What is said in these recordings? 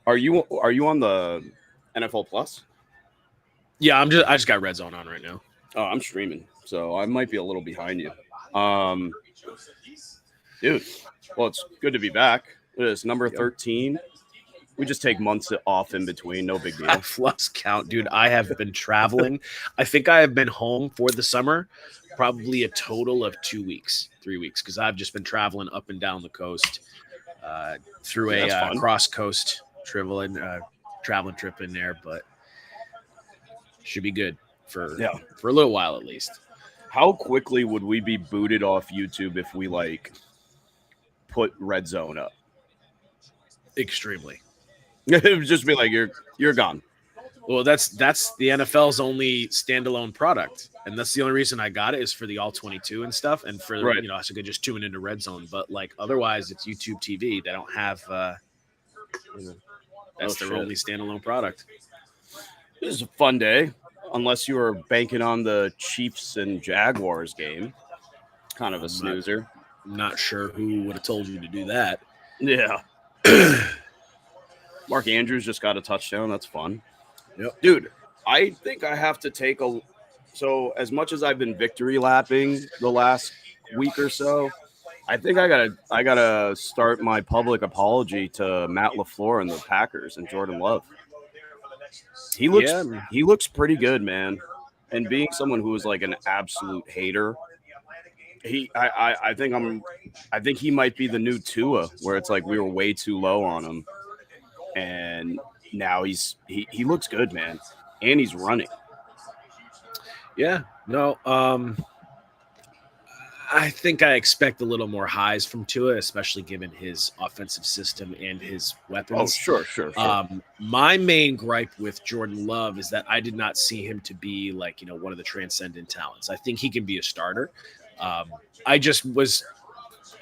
Are you on the NFL Plus? Yeah, I just got RedZone on right now. Oh, I'm streaming, so I might be a little behind you. Um, dude, well, it's good to be back. It's number Yep. 13. We just take months off in between. No big deal. I've lost count, dude. I have been traveling. I think I have been home for the summer, probably a total of 2 weeks, 3 weeks, because I've just been traveling up and down the coast through Yeah, a that's fun. cross coast traveling trip in there, but should be good Yeah. for a little while at least. How quickly would we be booted off YouTube if we like put Red Zone up? Extremely. It would just be like you're gone. Well, that's the NFL's only standalone product, and that's the only reason I got it is for the all 22 and stuff, and for Right. so I could just tune into Red Zone. But like otherwise, it's YouTube TV. They don't have that's their shit. only standalone product. This is a fun day, unless you were banking on the Chiefs and Jaguars game. Kind of a snoozer. I'm not sure who would have told you to do that. Yeah. Mark Andrews just got a touchdown. That's fun. Yep. Dude, I think I have to take a. So, as much as I've been victory lapping the last week or so, I think I gotta start my public apology to Matt LaFleur and the Packers and Jordan Love. He looks pretty good, man. And being someone who is like an absolute hater, I think he might be the new Tua, where it's like we were way too low on him, and now he looks good, man, and he's running. Yeah. No. I think I expect a little more highs from Tua, especially given his offensive system and his weapons. Oh, sure. My main gripe with Jordan Love is that I did not see him to be like, one of the transcendent talents. I think he can be a starter. I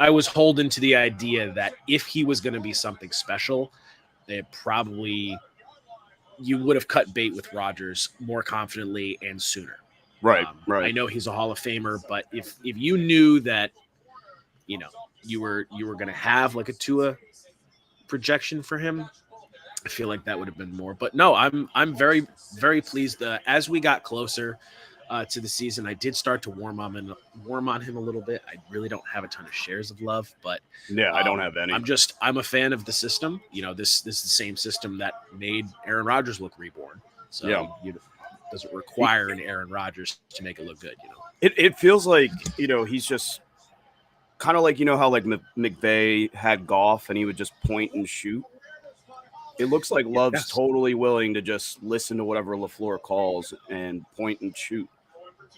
was holding to the idea that if he was going to be something special, you would have cut bait with Rodgers more confidently and sooner. Right. I know he's a Hall of Famer, but if you knew that, you were going to have like a Tua projection for him, I feel like that would have been more. But no, I'm very, very pleased. As we got closer to the season, I did start to warm on him a little bit. I really don't have a ton of shares of Love, but yeah, I don't have any. I'm a fan of the system. This is the same system that made Aaron Rodgers look reborn. So yeah. Doesn't require an Aaron Rodgers to make it look good, It feels like, he's just kind of like, how like McVay had Goff and he would just point and shoot. It looks like Love's totally willing to just listen to whatever LaFleur calls and point and shoot.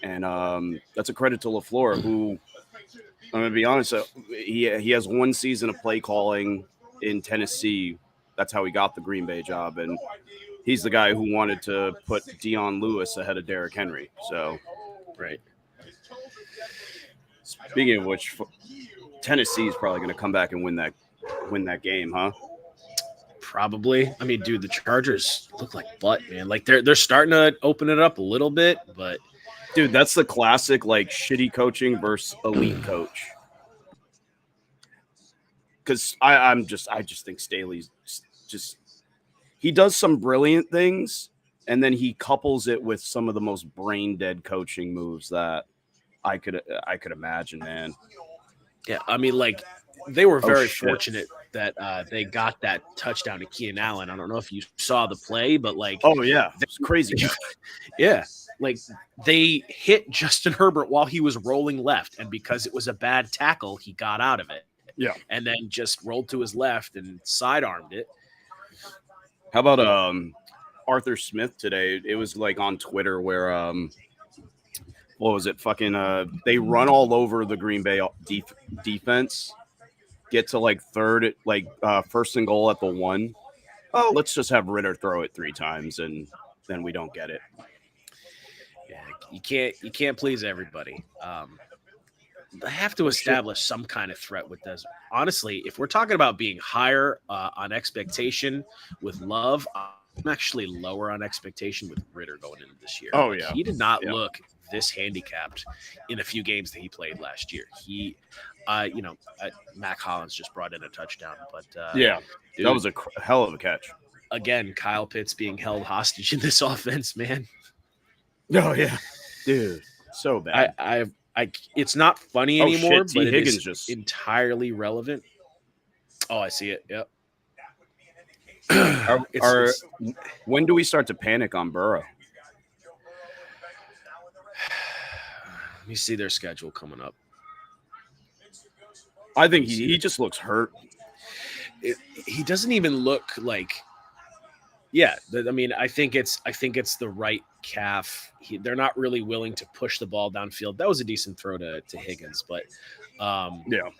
And that's a credit to LaFleur, who, I'm going to be honest, he has one season of play calling in Tennessee. That's how he got the Green Bay job. And he's the guy who wanted to put Deion Lewis ahead of Derrick Henry. So, right. Speaking of which, Tennessee is probably going to come back and win that game, huh? Probably. I mean, dude, the Chargers look like butt, man. Like they're starting to open it up a little bit, but dude, that's the classic like shitty coaching versus elite coach. Because I just think Staley's just. He does some brilliant things, and then he couples it with some of the most brain dead coaching moves that I could imagine, man. Yeah, I mean, like they were very fortunate that they got that touchdown to Keenan Allen. I don't know if you saw the play, but like, oh yeah, it's crazy. Yeah, like they hit Justin Herbert while he was rolling left, and because it was a bad tackle, he got out of it. Yeah, and then just rolled to his left and sidearmed it. How about Arthur Smith today? It was like on Twitter where what was it? Fucking they run all over the Green Bay defense. Get to like third, like first and goal at the 1. Oh, let's just have Ritter throw it 3 times, and then we don't get it. Yeah, you can't please everybody. They have to establish some kind of threat with this. Honestly, if we're talking about being higher on expectation with Love, I'm actually lower on expectation with Ritter going into this year. Oh, yeah. He did not look this handicapped in a few games that he played last year. He, Mac Hollins just brought in a touchdown. But dude, that was a hell of a catch. again, Kyle Pitts being held hostage in this offense, man. Oh yeah, dude, so bad. It's not funny Oh anymore, shit, but T it Higgins is just. entirely relevant. Oh, I see it. Yep. Are It's when do we start to panic on Burrow? let me see their schedule coming up. I think he just looks hurt. He doesn't even look like. Yeah, I mean, I think it's the right calf. They're not really willing to push the ball downfield. That was a decent throw to Higgins, but Yeah.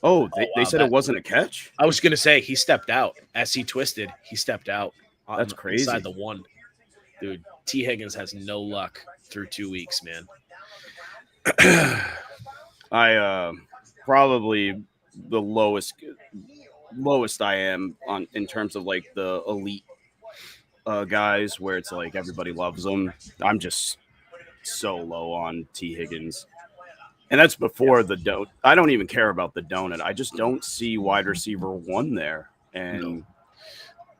Oh, they wow, said it wasn't a catch. I was gonna say he stepped out as he twisted. He stepped out That's inside crazy. the one. Dude, T Higgins has no luck through 2 weeks, man. I probably the lowest I am on in terms of like the elite guys where it's like everybody loves them. I'm just so low on T Higgins. And that's before the donut. I don't even care about the donut. I just don't see wide receiver 1 there. And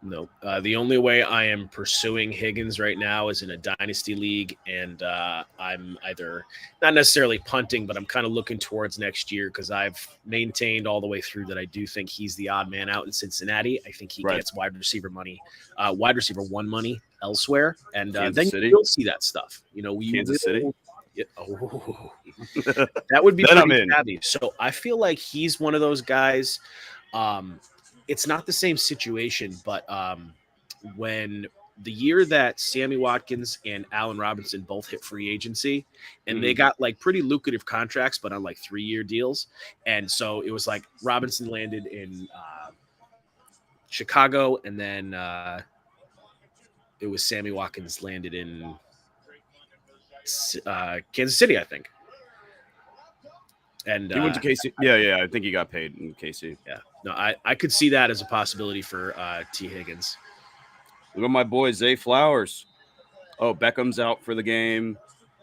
No. The only way I am pursuing Higgins right now is in a dynasty league, and I'm either not necessarily punting, but I'm kind of looking towards next year because I've maintained all the way through that I do think he's the odd man out in Cincinnati. I think he gets wide receiver 1 money elsewhere, and then City? you'll see that stuff. Kansas City. Yeah, oh, that would be pretty savvy. So I feel like he's one of those guys. It's not the same situation, but when the year that Sammy Watkins and Allen Robinson both hit free agency, and they got like pretty lucrative contracts, but on like 3-year deals, and so it was like Robinson landed in Chicago, and then it was Sammy Watkins landed in Kansas City, I think. And he went to KC. Yeah, I think he got paid in KC. Yeah, no, I could see that as a possibility for T Higgins. Look at my boy Zay Flowers. Oh, Beckham's out for the game.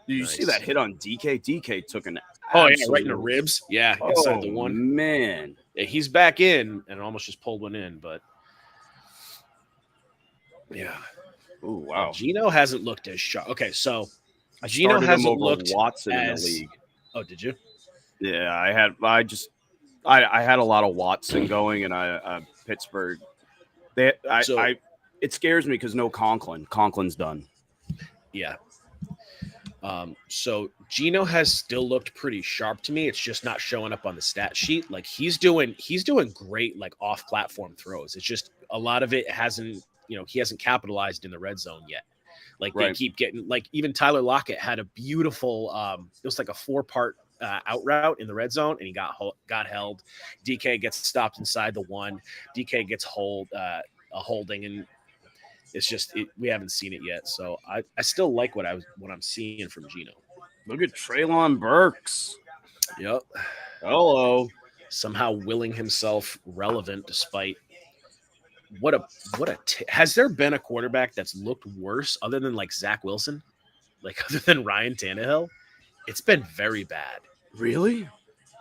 Did you see that hit on DK? DK took an right in the ribs. Yeah, inside the one. Man, yeah, he's back in and almost just pulled one in, but yeah. Oh wow. Geno hasn't looked as sharp. Okay, so Geno hasn't looked Watson in the league. Oh, did you? Yeah, I had a lot of Watson going, and Pittsburgh. It scares me because no Conklin. Conklin's done. Yeah. So Geno has still looked pretty sharp to me. It's just not showing up on the stat sheet. Like he's doing great, like off-platform throws. It's just a lot of it hasn't, he hasn't capitalized in the red zone yet. Like they keep getting, like even Tyler Lockett had a beautiful, it was like a 4-part out route in the red zone, and he got held. DK gets stopped inside the 1. DK gets a holding, and it's just we haven't seen it yet. So I still like what I'm seeing from Geno. Look at Treylon Burks. Yep. Hello. Somehow willing himself relevant despite has there been a quarterback that's looked worse other than like Zach Wilson, like other than Ryan Tannehill? It's been very bad. Really?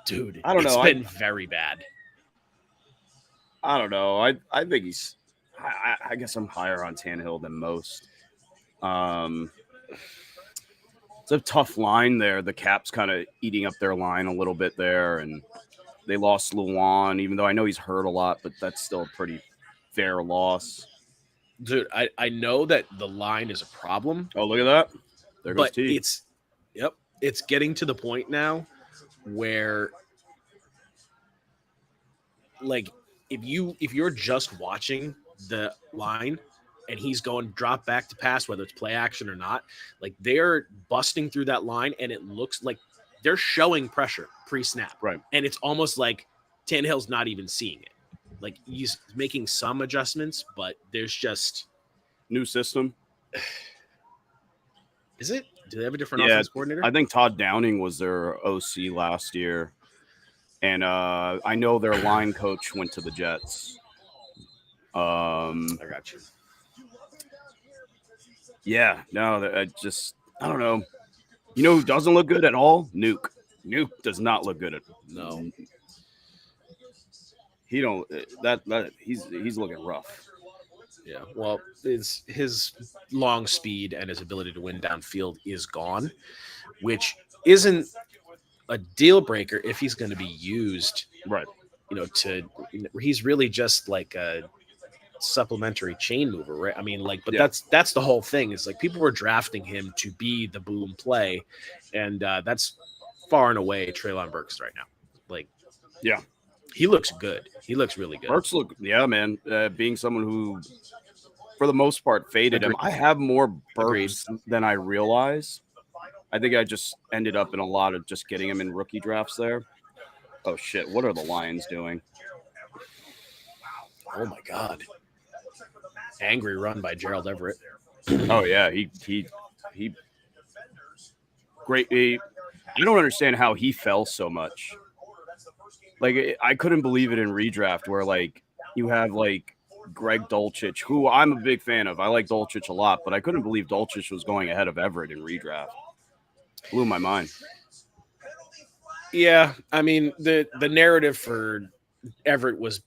Dude, I don't know. It's been very bad. I don't know. I think he's I guess I'm higher on Tannehill than most. It's a tough line there. The Cap's kind of eating up their line a little bit there, and they lost Luan, even though I know he's hurt a lot, but that's still a pretty fair loss. Dude, I know that the line is a problem. Oh, look at that. There goes T. It's getting to the point now where, like, if you're just watching the line and he's going drop back to pass, whether it's play action or not, like they're busting through that line and it looks like they're showing pressure pre-snap. Right. And it's almost like Tannehill's not even seeing it. Like he's making some adjustments, but there's just new system. Is it? Do they have a different offense coordinator? I think Todd Downing was their OC last year. And I know their line coach went to the Jets. I got you. Yeah, no, I don't know. You know who doesn't look good at all? Nuke. Nuke does not look good at no. he don't that he's looking rough. Yeah. Well, his long speed and his ability to win downfield is gone, which isn't a deal breaker if he's going to be used. Right. He's really just like a supplementary chain mover, right? I mean, like, but Yeah. that's the whole thing. Is like people were drafting him to be the boom play, and that's far and away Treylon Burks right now. Like, Yeah. he looks good. He looks really good. Burks yeah, man. Being someone who, for the most part, faded him. I have more Burks than I realize. I think I just ended up in a lot of just getting him in rookie drafts there. Oh shit! What are the Lions doing? Oh my god! Angry run by Gerald Everett. Oh yeah, he great. I don't understand how he fell so much. Like I couldn't believe it in redraft where like you have like Greg Dulcich, who I'm a big fan of. I like Dulcich a lot, but I couldn't believe Dulcich was going ahead of Everett in redraft. Blew my mind. Yeah, I mean the narrative for Everett was,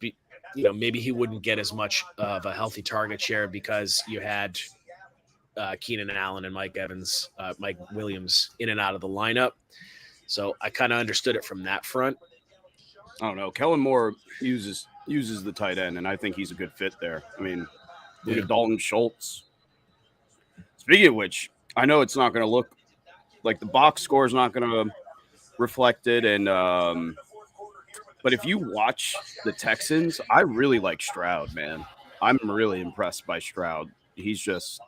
maybe he wouldn't get as much of a healthy target share because you had Keenan Allen and Mike Williams in and out of the lineup. So I kind of understood it from that front. I don't know. Kellen Moore uses the tight end, and I think he's a good fit there. I mean, look at Dalton Schultz. Speaking of which, I know it's not going to look like the box score is not going to reflect it, and but if you watch the Texans, I really like Stroud, man. I'm really impressed by Stroud. He just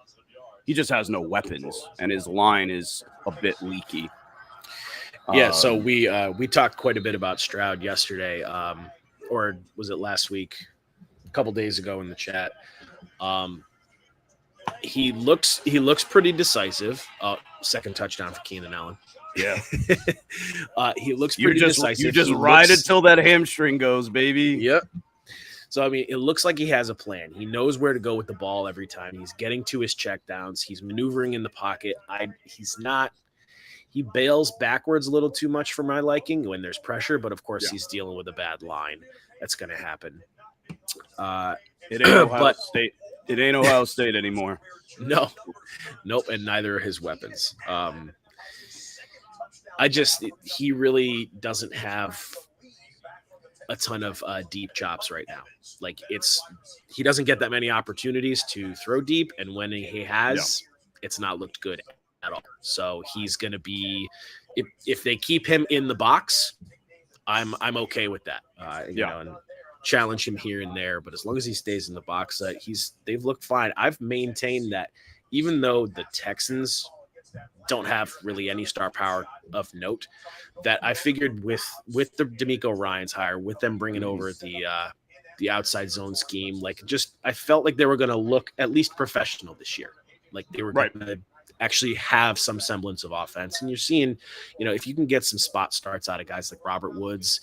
has no weapons, and his line is a bit leaky. Yeah, so we talked quite a bit about Stroud yesterday, or was it last week? A couple days ago in the chat. He looks pretty decisive. Second touchdown for Keenan Allen. Yeah, he looks pretty decisive. You just ride it till that hamstring goes, baby. Yep. So, I mean, it looks like he has a plan. He knows where to go with the ball every time. He's getting to his checkdowns. He's maneuvering in the pocket. He bails backwards a little too much for my liking when there's pressure, but of course he's dealing with a bad line. That's going to happen. It ain't Ohio State. It ain't Ohio State anymore. No, nope, and neither are his weapons. He really doesn't have a ton of deep chops right now. Like he doesn't get that many opportunities to throw deep, and when he has, it's not looked good at all. So he's going to be, if they keep him in the box, I'm okay with that. And challenge him here and there, but as long as he stays in the box, they've looked fine. I've maintained that even though the Texans don't have really any star power of note, that I figured with the D'Amico Ryans hire, with them bringing over the outside zone scheme, I felt like they were going to look at least professional this year. Like they were going to actually have some semblance of offense. And you're seeing, if you can get some spot starts out of guys like Robert Woods,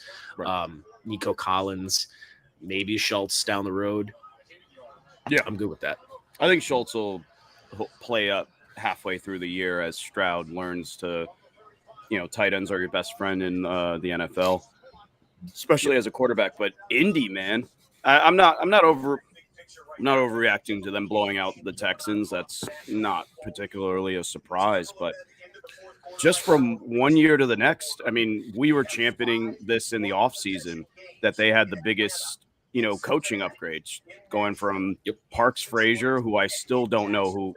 Nico Collins, maybe Schultz down the road. Yeah, I'm good with that. I think Schultz will play up halfway through the year as Stroud learns to, tight ends are your best friend in the NFL, especially as a quarterback. But Indy, man, I'm not overreacting to them blowing out the Texans. That's not particularly a surprise, but just from one year to the next, I mean, we were championing this in the offseason that they had the biggest, coaching upgrades going from Parks Frazier, who I still don't know who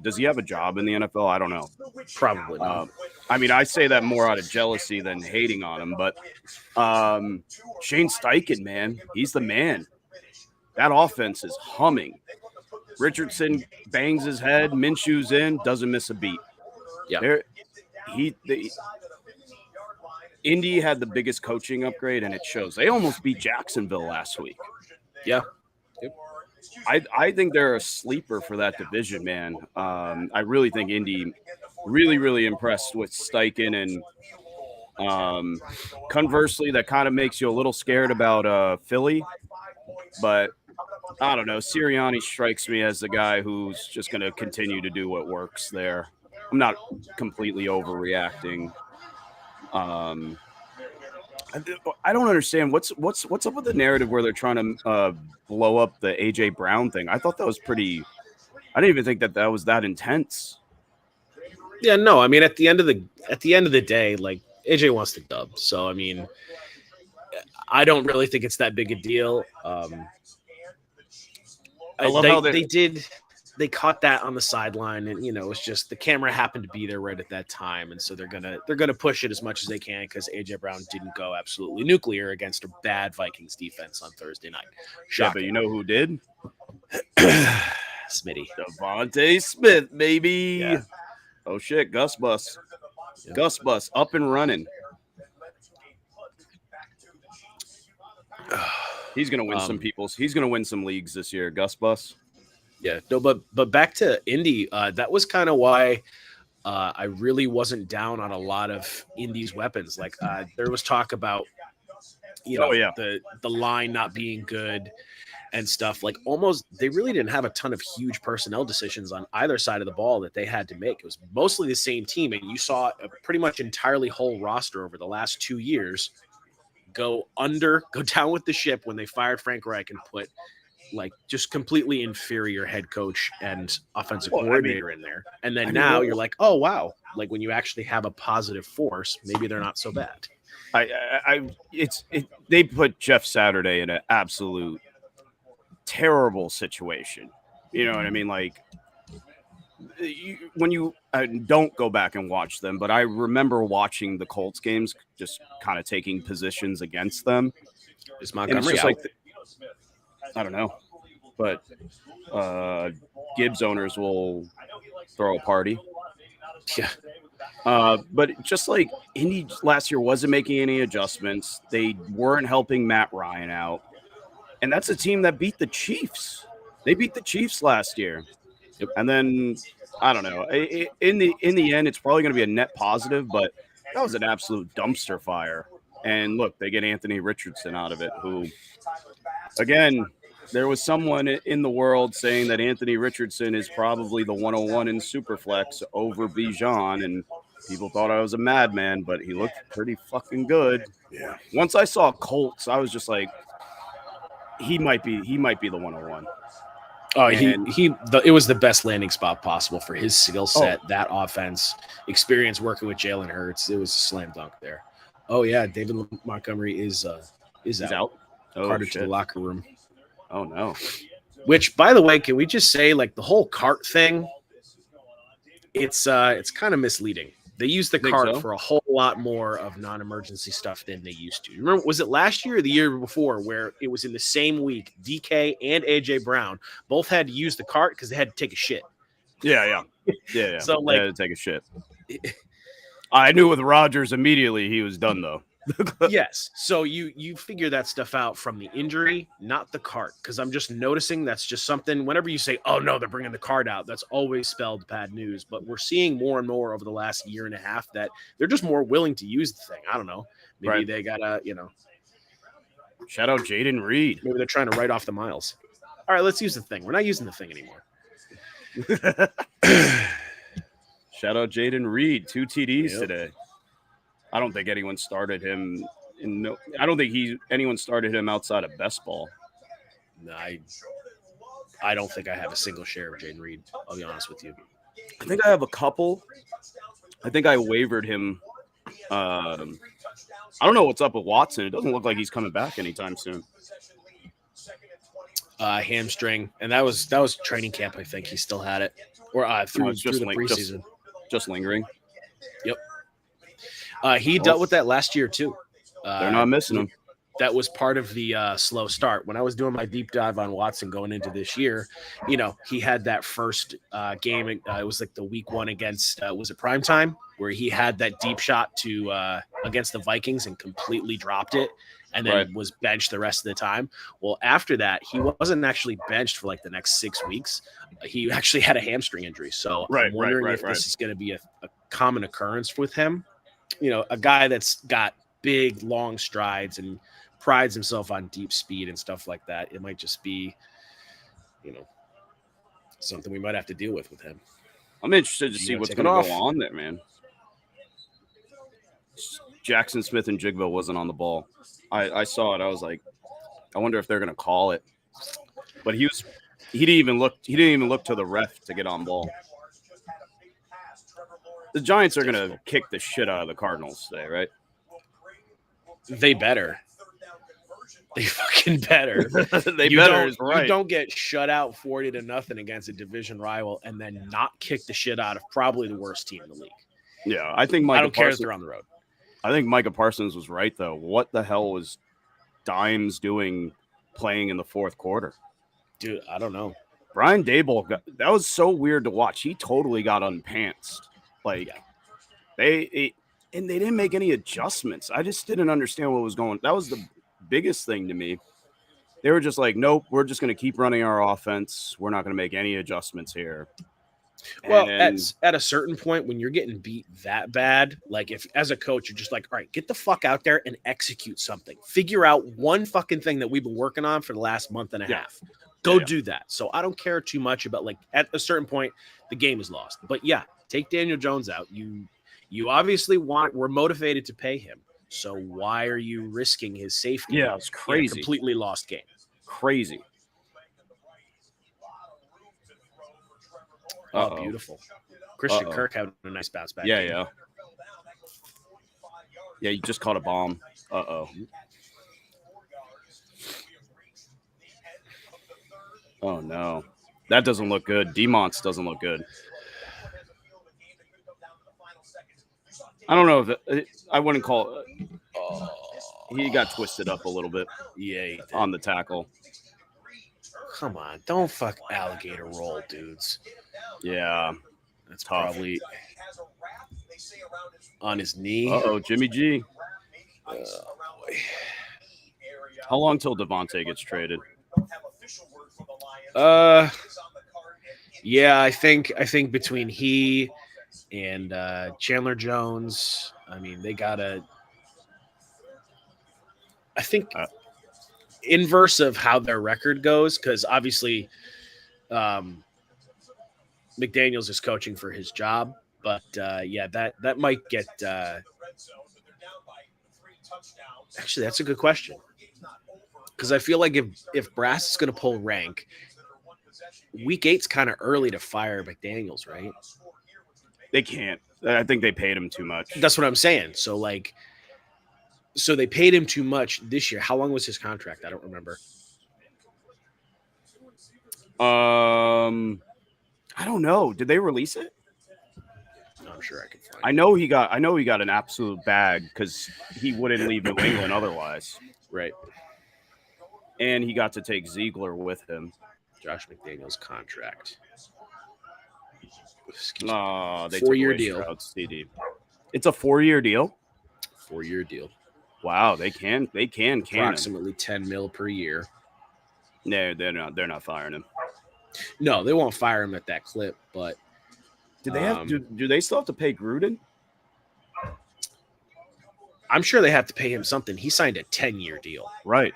does he have a job in the NFL? I don't know. Probably not. I mean, I say that more out of jealousy than hating on him, but Shane Steichen, man, he's the man. That offense is humming. Richardson bangs his head, Minshew's in, doesn't miss a beat. Yeah. Indy had the biggest coaching upgrade, and it shows. They almost beat Jacksonville last week. Yeah. Yep. I think they're a sleeper for that division, man. I really think Indy really, really impressed with Steichen, and conversely, that kind of makes you a little scared about Philly. But I don't know. Sirianni strikes me as the guy who's just going to continue to do what works there. I'm not completely overreacting. I don't understand what's up with the narrative where they're trying to blow up the AJ Brown thing. I thought that was pretty. I didn't even think that was that intense. Yeah, no, I mean at the end of the day, like AJ wants to dub, so I mean, I don't really think it's that big a deal. I love how They caught that on the sideline, and it's just the camera happened to be there right at that time, and so they're gonna push it as much as they can because AJ Brown didn't go absolutely nuclear against a bad Vikings defense on Thursday night. Yeah, but you know who did? Smitty. Devontae Smith, baby. Yeah. Oh shit, Gus Bus. Yeah. Gus Bus up and running. He's gonna win He's gonna win some leagues this year. Gus Bus. Yeah, no, but back to Indy. That was kind of why I really wasn't down on a lot of Indy's weapons. Like there was talk about the line not being good and stuff. Like almost they really didn't have a ton of huge personnel decisions on either side of the ball that they had to make. It was mostly the same team, and you saw a pretty much entirely whole roster over the last 2 years go down with the ship when they fired Frank Reich and put like just completely inferior head coach and offensive coordinator in there. And then you're like, oh wow, like when you actually have a positive force, maybe they're not so bad. They put Jeff Saturday in an absolute terrible situation. You know what I mean? Like when you don't go back and watch them, but I remember watching the Colts games, just kind of taking positions against them. Is Montgomery out? I don't know, but Gibbs owners will throw a party. Yeah. But just like Indy last year wasn't making any adjustments. They weren't helping Matt Ryan out. And that's a team that beat the Chiefs. They beat the Chiefs last year. Yep. And then, I don't know. In the end, it's probably going to be a net positive, but that was an absolute dumpster fire. And look, they get Anthony Richardson out of it, who, again, there was someone in the world saying that Anthony Richardson is probably the 101 in Superflex over Bijan, and people thought I was a madman, but he looked pretty fucking good. Yeah. Once I saw Colts, I was just like, he might be the 101. Oh, it was the best landing spot possible for his skill set, that offense, experience working with Jalen Hurts. It was a slam dunk there. Oh yeah, David Montgomery is out. Carted to the locker room. Oh no. Which, by the way, can we just say, like, the whole cart thing? It's kind of misleading. They use the cart for a whole lot more of non-emergency stuff than they used to. Remember, was it last year or the year before where it was in the same week, DK and AJ Brown both had to use the cart because they had to take a shit? Yeah. So they had to take a shit. I knew with Rodgers immediately he was done though. Yes. So you figure that stuff out from the injury, not the cart. Because I'm just noticing that's just something. Whenever you say, "Oh no, they're bringing the cart out," that's always spelled bad news. But we're seeing more and more over the last year and a half that they're just more willing to use the thing. I don't know. Maybe they gotta, Shout out Jaden Reed. Maybe they're trying to write off the miles. All right, let's use the thing. We're not using the thing anymore. Shout out Jaden Reed. 2 TDs today. I don't think anyone started him. I don't think anyone started him outside of best ball. No, I don't think I have a single share of Jaden Reed. I'll be honest with you. I think I have a couple. I think I wavered him. I don't know what's up with Watson. It doesn't look like he's coming back anytime soon. Hamstring, and that was training camp. I think he still had it, or through the preseason. Just lingering. Yep. He dealt with that last year too. They're not missing him. That was part of the slow start. When I was doing my deep dive on Watson going into this year, he had that first game. It was like the week 1 against was it primetime, where he had that deep shot to against the Vikings and completely dropped it, and then was benched the rest of the time. Well, after that, he wasn't actually benched for like the next 6 weeks. He actually had a hamstring injury. So I'm wondering if this is going to be a common occurrence with him. A guy that's got big, long strides and prides himself on deep speed and stuff like that. It might just be, something we might have to deal with him. I'm interested to see what's going to go on there, man. Jackson Smith and Jigba wasn't on the ball. I saw it. I was like, I wonder if they're gonna call it. But he didn't even look to the ref to get on ball. The Giants are gonna kick the shit out of the Cardinals today, right? They better. They fucking better. They better is right. You don't get shut out 40-0 against a division rival and then not kick the shit out of probably the worst team in the league. Yeah, I think I don't care if they're on the road. I think Micah Parsons was right, though. What the hell was Dimes doing playing in the fourth quarter? Dude, I don't know. Brian Daboll, that was so weird to watch. He totally got unpantsed. Like, they didn't make any adjustments. I just didn't understand what was going on. That was the biggest thing to me. They were just like, nope, we're just going to keep running our offense. We're not going to make any adjustments here. Well, at a certain point, when you're getting beat that bad, like if as a coach, you're just like, all right, get the fuck out there and execute something. Figure out one fucking thing that we've been working on for the last month and a half. Go do that. So I don't care too much about, like, at a certain point, the game is lost. But yeah, take Daniel Jones out. You obviously we're motivated to pay him. So why are you risking his safety? Yeah, it's crazy. In a completely lost game. Crazy. Oh, beautiful. Christian Kirk having a nice bounce back. Yeah. Yeah, you just caught a bomb. Oh, no. That doesn't look good. Demonts doesn't look good. I don't know if I wouldn't call it. He got twisted up a little bit. Yeah, on the tackle. Come on, don't fuck alligator roll, dudes. Yeah, that's probably on his knee. Jimmy G. How long till Devontae gets traded? Yeah, I think between he and Chandler Jones, I mean, they gotta. I think inverse of how their record goes, because obviously McDaniels is coaching for his job, but that might get. Actually, that's a good question, because I feel like if Brass is going to pull rank, week 8's kind of early to fire McDaniels, right? They can't. I think they paid him too much. That's what I'm saying. So they paid him too much this year. How long was his contract? I don't remember. I don't know. Did they release it? No, I'm sure I can find it. I know he got an absolute bag because he wouldn't leave New England otherwise. Right. And he got to take Ziegler with him. Josh McDaniels contract. They 4-year deal. CD. It's a 4-year deal. 4-year deal. Wow, they can approximately $10 million per year. No, they're not firing him. No, they won't fire him at that clip. But do they have? Do they still have to pay Gruden? I'm sure they have to pay him something. He signed a 10-year deal. Right.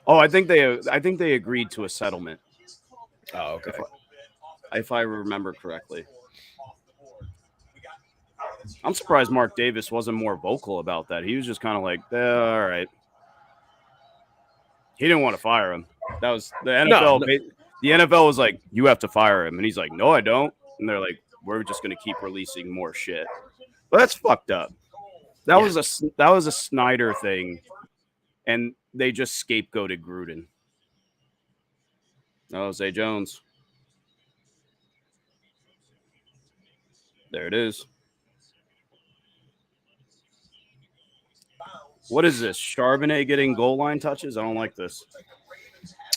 Oh, I think they agreed to a settlement. Oh, okay. If I remember correctly. I'm surprised Mark Davis wasn't more vocal about that. He was just kind of like, all right. He didn't want to fire him. That was the NFL. No. The NFL was like, you have to fire him. And he's like, no, I don't. And they're like, we're just going to keep releasing more shit. But that's fucked up. That was a Snyder thing. And they just scapegoated Gruden. Oh, Zay Jones. There it is. What is this? Charbonnet getting goal line touches? I don't like this.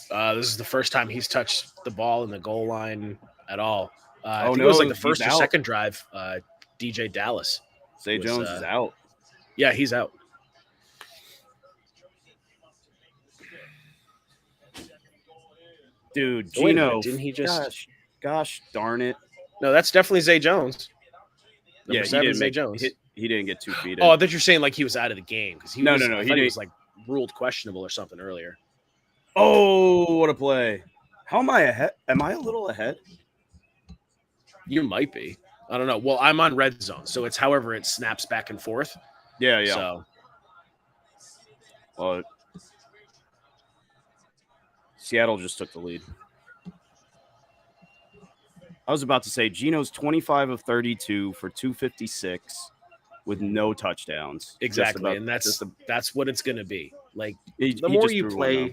This is the first time he's touched the ball in the goal line at all. I think no, it was like the first or second drive. DJ Dallas. Zay Jones is out. Yeah, he's out. Dude, Gino. Didn't he just? Gosh darn it. No, that's definitely Zay Jones. Number 7 Zay Jones. He didn't get 2 feet in. Oh, I thought you're saying like he was out of the game because no. He was like ruled questionable or something earlier. Oh, what a play! How am I ahead? Am I a little ahead? You might be. I don't know. Well, I'm on RedZone, so it's however it snaps back and forth. Yeah, yeah. So Well, Seattle just took the lead. I was about to say Geno's 25 of 32 for 256 with no touchdowns. exactly, and that's what it's going to be. Like He just threw one though.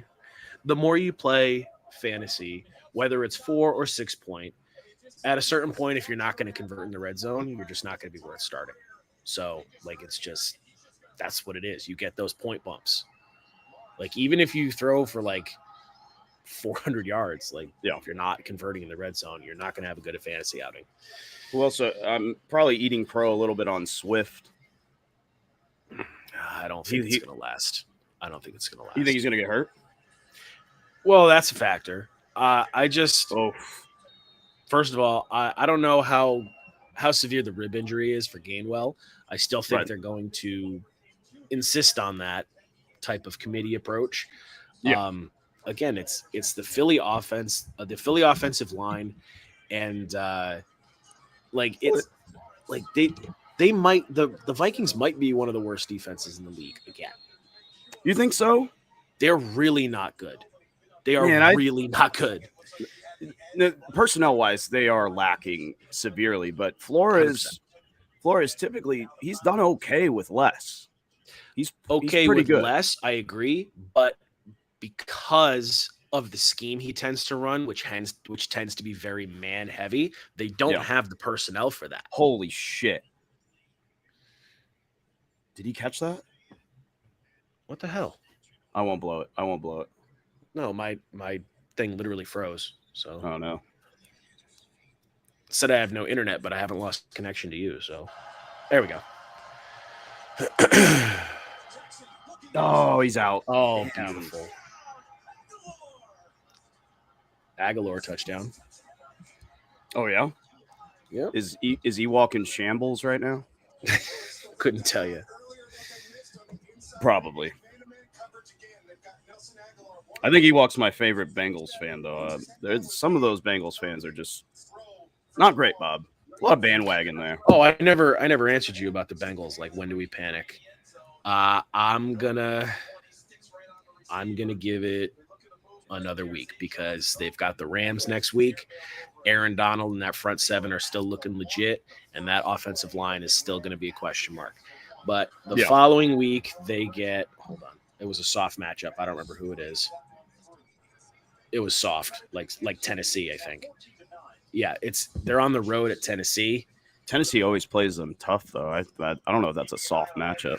the more you play fantasy, whether it's 4 or 6 point, at a certain point, if you're not going to convert in the red zone, you're just not going to be worth starting. So, like, it's just that's what it is. You get those point bumps. Like, even if you throw for like 400 yards, like, if you're not converting in the red zone, you're not going to have a good fantasy outing. Who else? I'm probably eating crow a little bit on Swift. I don't think it's going to last. I don't think it's going to last. You think he's going to get hurt? Well, that's a factor. First of all, I don't know how severe the rib injury is for Gainwell. I still think they're going to insist on that type of committee approach. Yeah. Again, it's the Philly offense, the Philly offensive line, and they might the Vikings might be one of the worst defenses in the league again. You think so? They're really not good. They are really not good. Personnel-wise, they are lacking severely, but Flores typically he's done okay with less. He's okay pretty with good. less, I agree, but because of the scheme he tends to run, which tends to be very man heavy, they don't have the personnel for that. Holy shit. Did he catch that? What the hell? I won't blow it. No, my thing literally froze. So oh no. It said I have no internet, but I haven't lost connection to you. So there we go. Oh, he's out. Oh, beautiful. Aguilar touchdown. Oh yeah. Yeah. Is he walking shambles right now? Couldn't tell you. Probably. I think he walks my favorite Bengals fan though. There's some of those Bengals fans are just not great, Bob. A lot of bandwagon there. Oh, I never answered you about the Bengals. Like, when do we panic? I'm gonna give it another week because they've got the Rams next week. Aaron Donald and that front seven are still looking legit, and that offensive line is still going to be a question mark. But the following week, they get – hold on. It was a soft matchup. I don't remember who it is. It was soft, like Tennessee, I think. Yeah, they're on the road at Tennessee. Tennessee always plays them tough, though. I don't know if that's a soft matchup.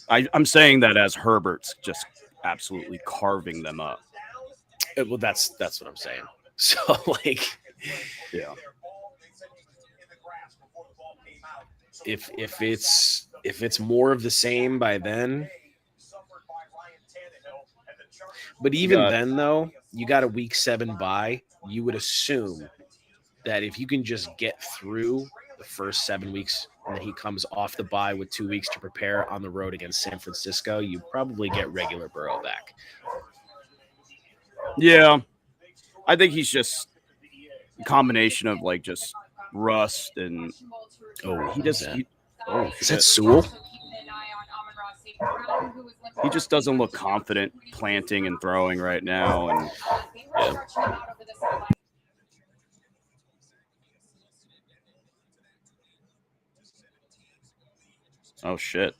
I'm saying that as Herbert's just absolutely carving them up. Well, that's what I'm saying. So, like, yeah. If it's more of the same by then, but even then though, you got a week 7 bye. You would assume that if you can just get through the first 7 weeks and then he comes off the bye with 2 weeks to prepare on the road against San Francisco, you probably get regular Burrow back. Yeah, I think he's just a combination of like just rust and is that Sewell? He just doesn't look confident planting and throwing right now, and oh shit.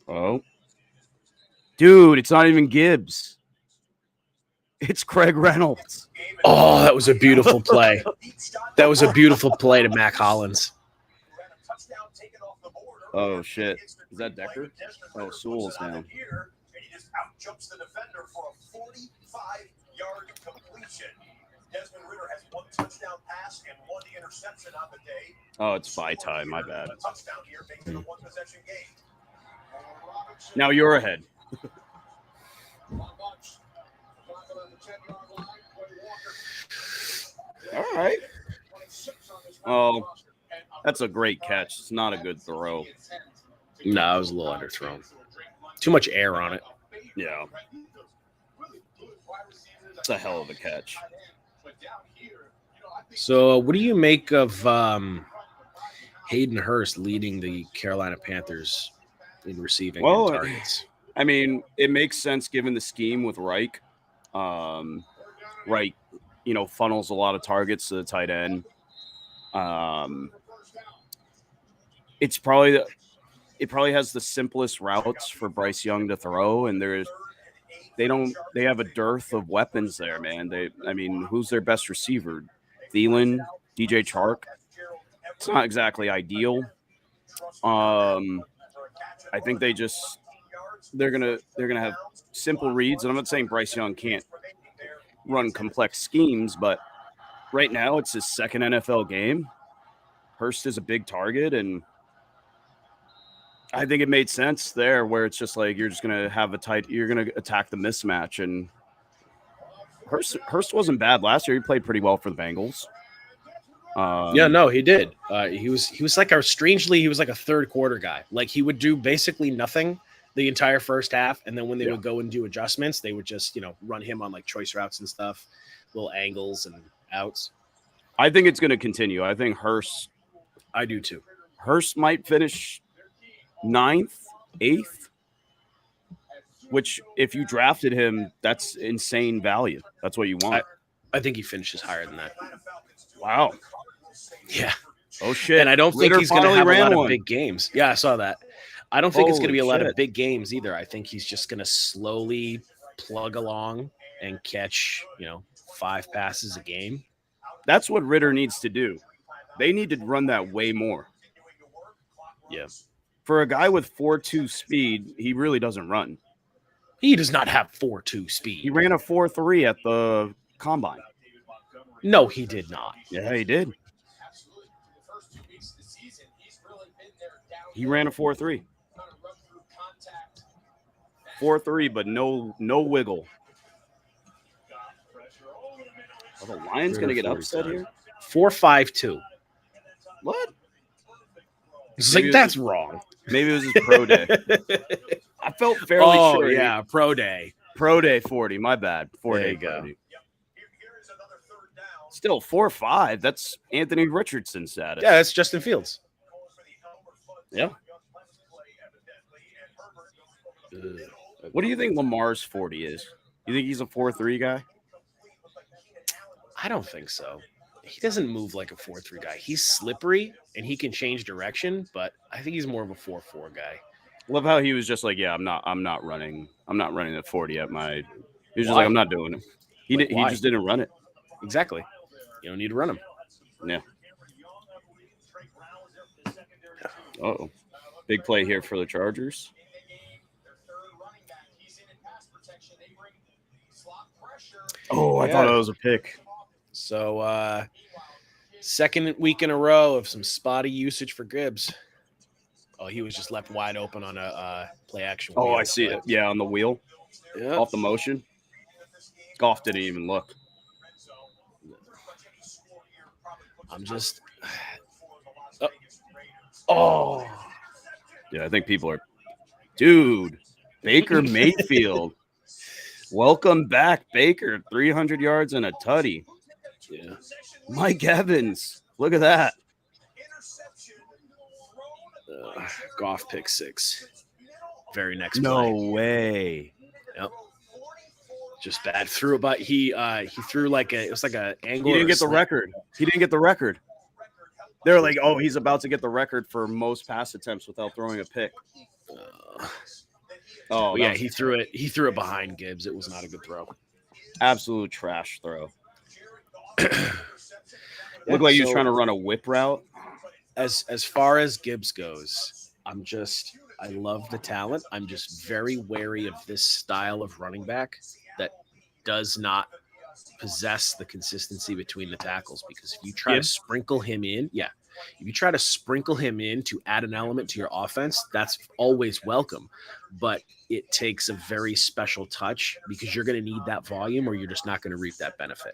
Oh, dude, it's not even Gibbs. It's Craig Reynolds. Oh, that was a beautiful play. That was a beautiful play to Mac Hollins. Oh, shit. Is that Decker? Oh, Sewell's now. Oh, it's bye time. My bad. Now you're ahead. All right. Oh, that's a great catch. It's not a good throw. No, it was a little underthrown. Too much air on it. Yeah. It's a hell of a catch. So, what do you make of Hayden Hurst leading the Carolina Panthers in receiving and Well, targets? I mean, it makes sense given the scheme with Reich. Reich, funnels a lot of targets to the tight end. It probably has the simplest routes for Bryce Young to throw, and they have a dearth of weapons there, man. Who's their best receiver? Thielen, DJ Chark. It's not exactly ideal. I think they're gonna have simple reads, and I'm not saying Bryce Young can't run complex schemes, but right now it's his second NFL game. Hurst is a big target, and I think it made sense there where it's just like you're just gonna have you're gonna attack the mismatch, and Hurst wasn't bad last year. He played pretty well for the Bengals. Yeah, no, he did. He was like he was like a third quarter guy. Like he would do basically nothing the entire first half, and then when they would go and do adjustments, they would just run him on like choice routes and stuff, little angles and outs. I think it's going to continue. I think Hurst. I do too. Hurst might finish 9th, 8th, which if you drafted him, that's insane value. That's what you want. I think he finishes higher than that. Wow. Yeah. Oh, shit. And I don't think he's going to have a lot of big games. Yeah, I saw that. I don't think it's going to be a lot of big games either. I think he's just going to slowly plug along and catch, 5 passes a game. That's what Ritter needs to do. They need to run that way more. Yeah. For a guy with 4.2 speed, he really doesn't run. He does not have 4.2 speed. He ran a 4.3 at the combine. No, he did not. Yeah, he did. He ran a 4.3. 4.3, but no wiggle. Are the Lions going to get upset here? 4.52. What? It's like, that's wrong. Maybe it was his pro day. I felt fairly sure. Oh, yeah, pro day. Pro day 40. My bad. 4 day 40. Still 4.5. That's Anthony Richardson status. Yeah, that's Justin Fields. Yeah. What do you think Lamar's 40 is? You think he's a 4.3 guy? I don't think so. He doesn't move like a 4.3 guy. He's slippery and he can change direction, but I think he's more of a 4.4 guy. Love how he was just like, yeah, I'm not running the 40 at my. He was just like, I'm not doing it. He just didn't run it. Exactly. You don't need to run him. Yeah. Oh, big play here for the Chargers. Oh, I thought it was a pick. So, second week in a row of some spotty usage for Gibbs. Oh, he was just left wide open on a play action. Oh, I see it. Yeah, on the wheel. Yeah. Off the motion. Goff didn't even look. I'm just. Oh. Yeah, I think people are. Dude, Baker Mayfield. Welcome back, Baker. 300 yards and a tutty. Yeah. Mike Evans. Look at that. Goff pick 6. Very next No play. way. Yep. Just bad. Threw it, but he threw it was like an angle. He didn't get the record. He didn't get the record. They're like, oh, he's about to get the record for most pass attempts without throwing a pick. Yeah, he threw it. He threw it behind Gibbs. It was not a good throw. Absolute trash throw. Looked like he was trying to run a whip route. As far as Gibbs goes, I love the talent. I'm just very wary of this style of running back that does not possess the consistency between the tackles, because if you try to sprinkle him in, if you try to sprinkle him in to add an element to your offense, that's always welcome. But it takes a very special touch, because you're going to need that volume or you're just not going to reap that benefit.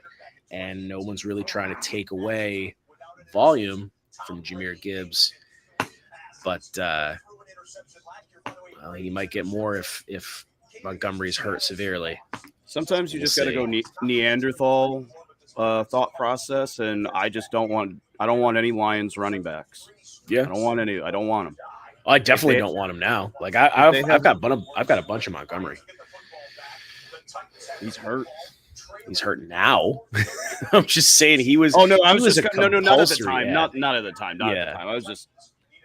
And no one's really trying to take away volume from Jahmyr Gibbs. But he might get more if Montgomery's hurt severely. Sometimes you just got to go Neanderthal thought process, and I don't want any Lions running backs. Yeah, I don't want them. I definitely they- don't want him now. Like If they I've have, got a bunch of Montgomery. he's hurt. He's hurt now. I'm just saying he was. Oh no, I he was a just no, not at the compulsory time. ad. Not at the time. Not at the Yeah. time.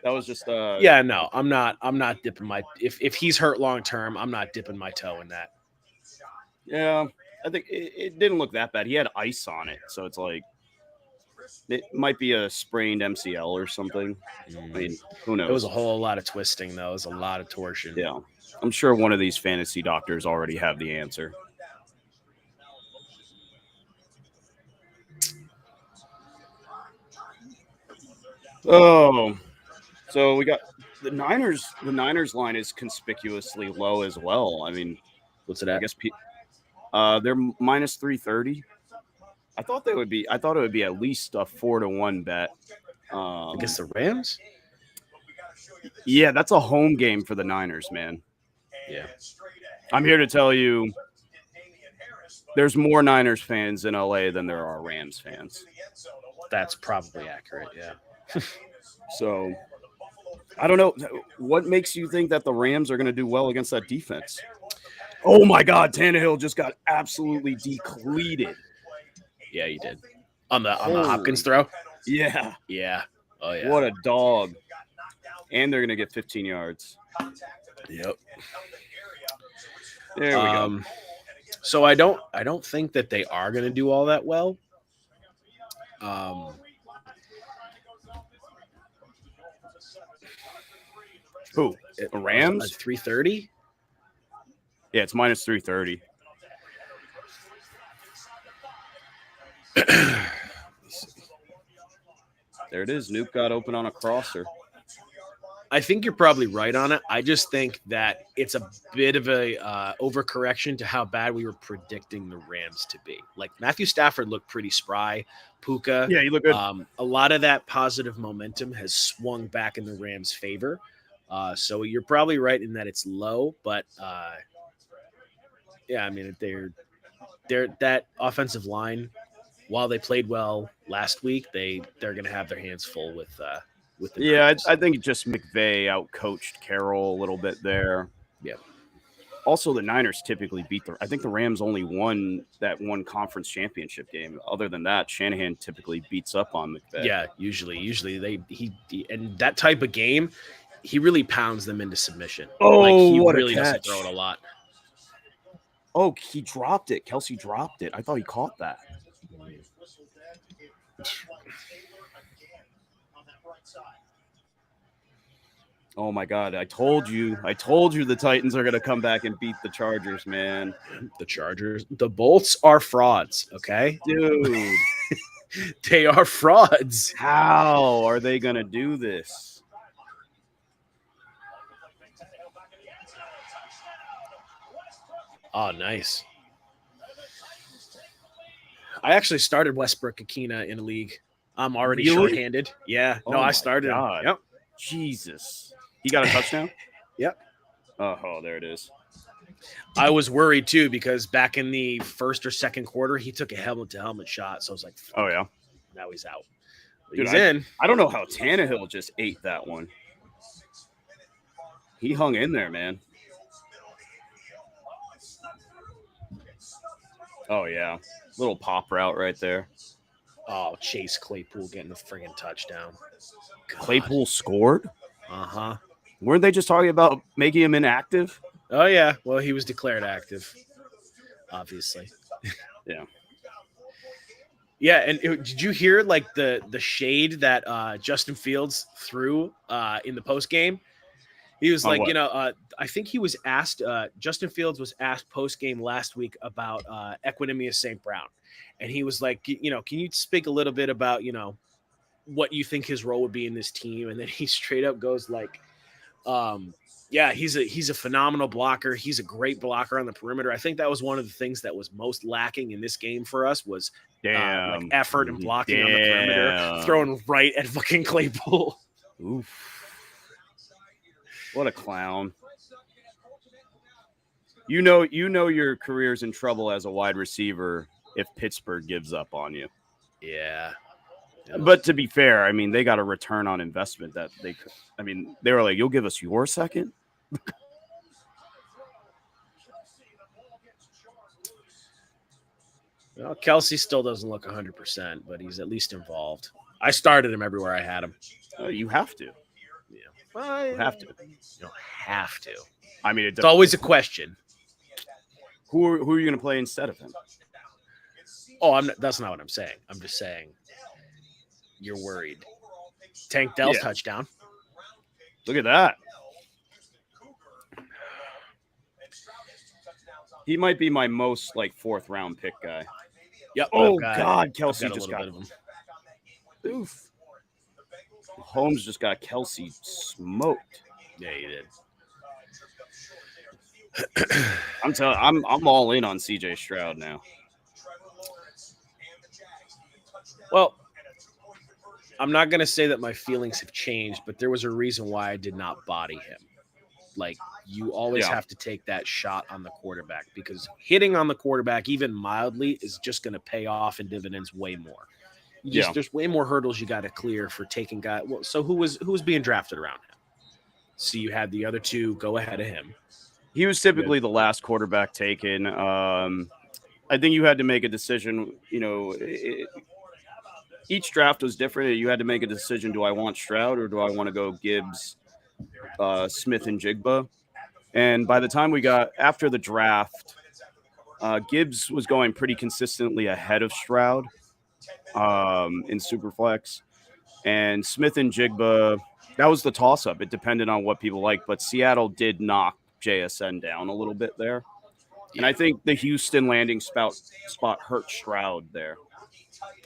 That was just Yeah, no, I'm not dipping my if he's hurt long term, I'm not dipping my toe in that. Yeah, I think it didn't look that bad. He had ice on it, so it's like it might be a sprained MCL or something. I mean, who knows? It was a whole lot of twisting, though. It was a lot of torsion. Yeah, I'm sure one of these fantasy doctors already have the answer. Oh, so we got the Niners. The Niners line is conspicuously low as well. I mean, What's it at? I guess they're minus 330. I thought it would be at least a 4-1 bet. Against the Rams? Yeah, that's a home game for the Niners, man. Yeah. I'm here to tell you there's more Niners fans in LA than there are Rams fans. That's probably accurate, yeah. So I don't know. What makes you think that the Rams are going to do well against that defense? Oh my God, Tannehill just got absolutely depleted. Yeah, he did. On the Hopkins throw? Yeah. Yeah. Oh yeah. What a dog. And they're going to get 15 yards. Yep. There we go. So I don't think that they are going to do all that well. Who? The Rams? 330? Yeah, it's minus 330. There it is. Nuke got open on a crosser. I think you're probably right on it. I just think that it's a bit of a overcorrection to how bad we were predicting the Rams to be. Like Matthew Stafford looked pretty spry. Puka. Yeah, he looked good. A lot of that positive momentum has swung back in the Rams' favor. So you're probably right in that it's low, but yeah, I mean they're that offensive line. While they played well last week, they're going to have their hands full with the yeah. I think just McVay outcoached Carroll a little bit there. Yeah. Also, the Niners typically beat I think the Rams only won that one conference championship game. Other than that, Shanahan typically beats up on McVay. Yeah, usually he and that type of game, he really pounds them into submission. Oh, like he what really a doesn't catch. throw it a lot. Oh, he dropped it. Kelsey dropped it. I thought he caught that. Oh my God! I told you the Titans are going to come back and beat the Chargers, man. The Chargers, the Bolts are frauds. Okay, dude, they are frauds. How are they going to do this? Oh, nice. I actually started Westbrook Akina in a league. I'm already shorthanded. Yeah. No, I started. Yep. Jesus. He got a touchdown? Yep. Oh, there it is. I was worried too because back in the first or second quarter, he took a helmet-to-helmet shot. So I was like, oh, yeah. Now he's out. Dude, he's in. I don't know how Tannehill just ate that one. He hung in there, man. Oh, yeah. Little pop route right there. Oh, Chase Claypool getting a friggin' touchdown. God. Claypool scored? Uh-huh. Weren't they just talking about making him inactive? Oh, yeah. Well, he was declared active, obviously. Yeah. Yeah, and did you hear, like, the shade that Justin Fields threw in the postgame? He was like, I think he was asked, Justin Fields was asked post-game last week about Equanimeous St. Brown. And he was like, can you speak a little bit about, what you think his role would be in this team? And then he straight up goes like, yeah, he's a phenomenal blocker. He's a great blocker on the perimeter. I think that was one of the things that was most lacking in this game for us was like effort and blocking on the perimeter, throwing right at fucking Claypool. Oof. What a clown. You know your career's in trouble as a wide receiver if Pittsburgh gives up on you. Yeah. But to be fair, I mean, they got a return on investment that they could. I mean, they were like, "You'll give us your second?" Well, Kelsey still doesn't look 100%, but he's at least involved. I started him everywhere I had him. You have to. Yeah. Well, You have to. You don't have to. I mean, It's always a question. Who are you going to play instead of him? Oh, that's not what I'm saying. I'm just saying you're worried. Tank Dell's touchdown. Look at that. He might be my most fourth round pick guy. Yep. Oh God, Kelsey just got him. Oof. Holmes just got Kelsey smoked. Yeah, he did. I'm telling. I'm all in on CJ Stroud now. Well, I'm not going to say that my feelings have changed, but there was a reason why I did not body him. You always have to take that shot on the quarterback because hitting on the quarterback, even mildly, is just going to pay off in dividends way more. There's way more hurdles you got to clear for taking guys. Well, so who was being drafted around him? So you had the other two go ahead of him. He was typically the last quarterback taken. I think you had to make a decision. Each draft was different. You had to make a decision. Do I want Stroud or do I want to go Gibbs, Smith, and Jigba? And by the time we got after the draft, Gibbs was going pretty consistently ahead of Stroud in Superflex. And Smith and Jigba, that was the toss-up. It depended on what people liked. But Seattle did knock JSN down a little bit there. And I think the Houston landing spot hurt Stroud there.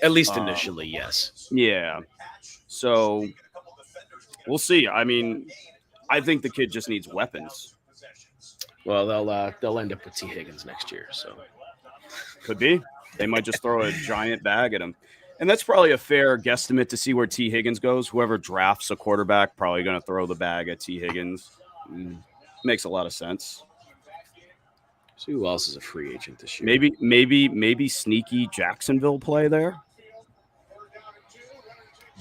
At least initially, yes. Yeah. So we'll see. I mean, I think the kid just needs weapons. Well, they'll end up with T. Higgins next year, so could be. They might just throw a giant bag at him. And that's probably a fair guesstimate to see where T. Higgins goes. Whoever drafts a quarterback probably going to throw the bag at T. Higgins. Makes a lot of sense. So who else is a free agent this year? Maybe sneaky Jacksonville play there.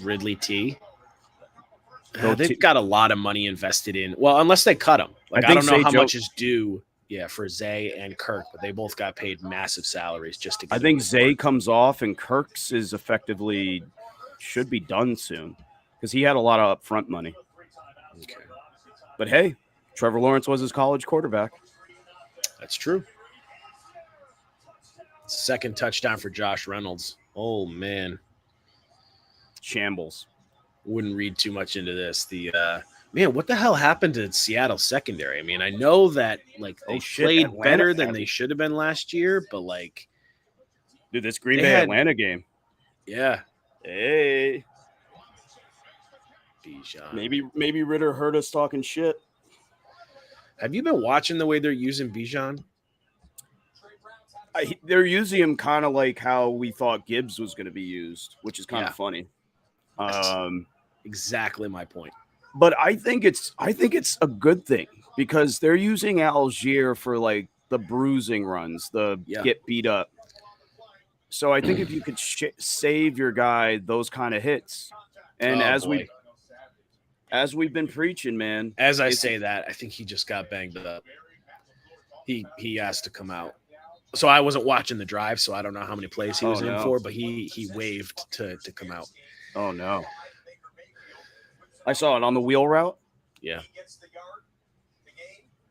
Ridley T. They've got a lot of money invested in. Well, unless they cut him. I don't know how much is due. Yeah, for Zay and Kirk, but they both got paid massive salaries just to get. I think Zay comes off and Kirk's is effectively should be done soon because he had a lot of upfront money. Okay. But hey, Trevor Lawrence was his college quarterback. That's true. Second touchdown for Josh Reynolds. Oh, man. Shambles. Wouldn't read too much into this. Man, what the hell happened to Seattle secondary? I mean, I know that they played Atlanta better than they should have been last year, but dude, this Green Bay Atlanta game. Yeah. Hey. Bijan. Maybe Ritter heard us talking shit. Have you been watching the way they're using Bijan? They're using him kind of like how we thought Gibbs was going to be used, which is kind of funny. Exactly my point. But I think it's a good thing because they're using Algier for the bruising runs, get beat up. So I think if you could save your guy those kind of hits, and as we've been preaching, man. As I say that, I think he just got banged up. He has to come out. So I wasn't watching the drive, so I don't know how many plays he was in for, but he waved to come out. Oh no. I saw it on the wheel route. Yeah.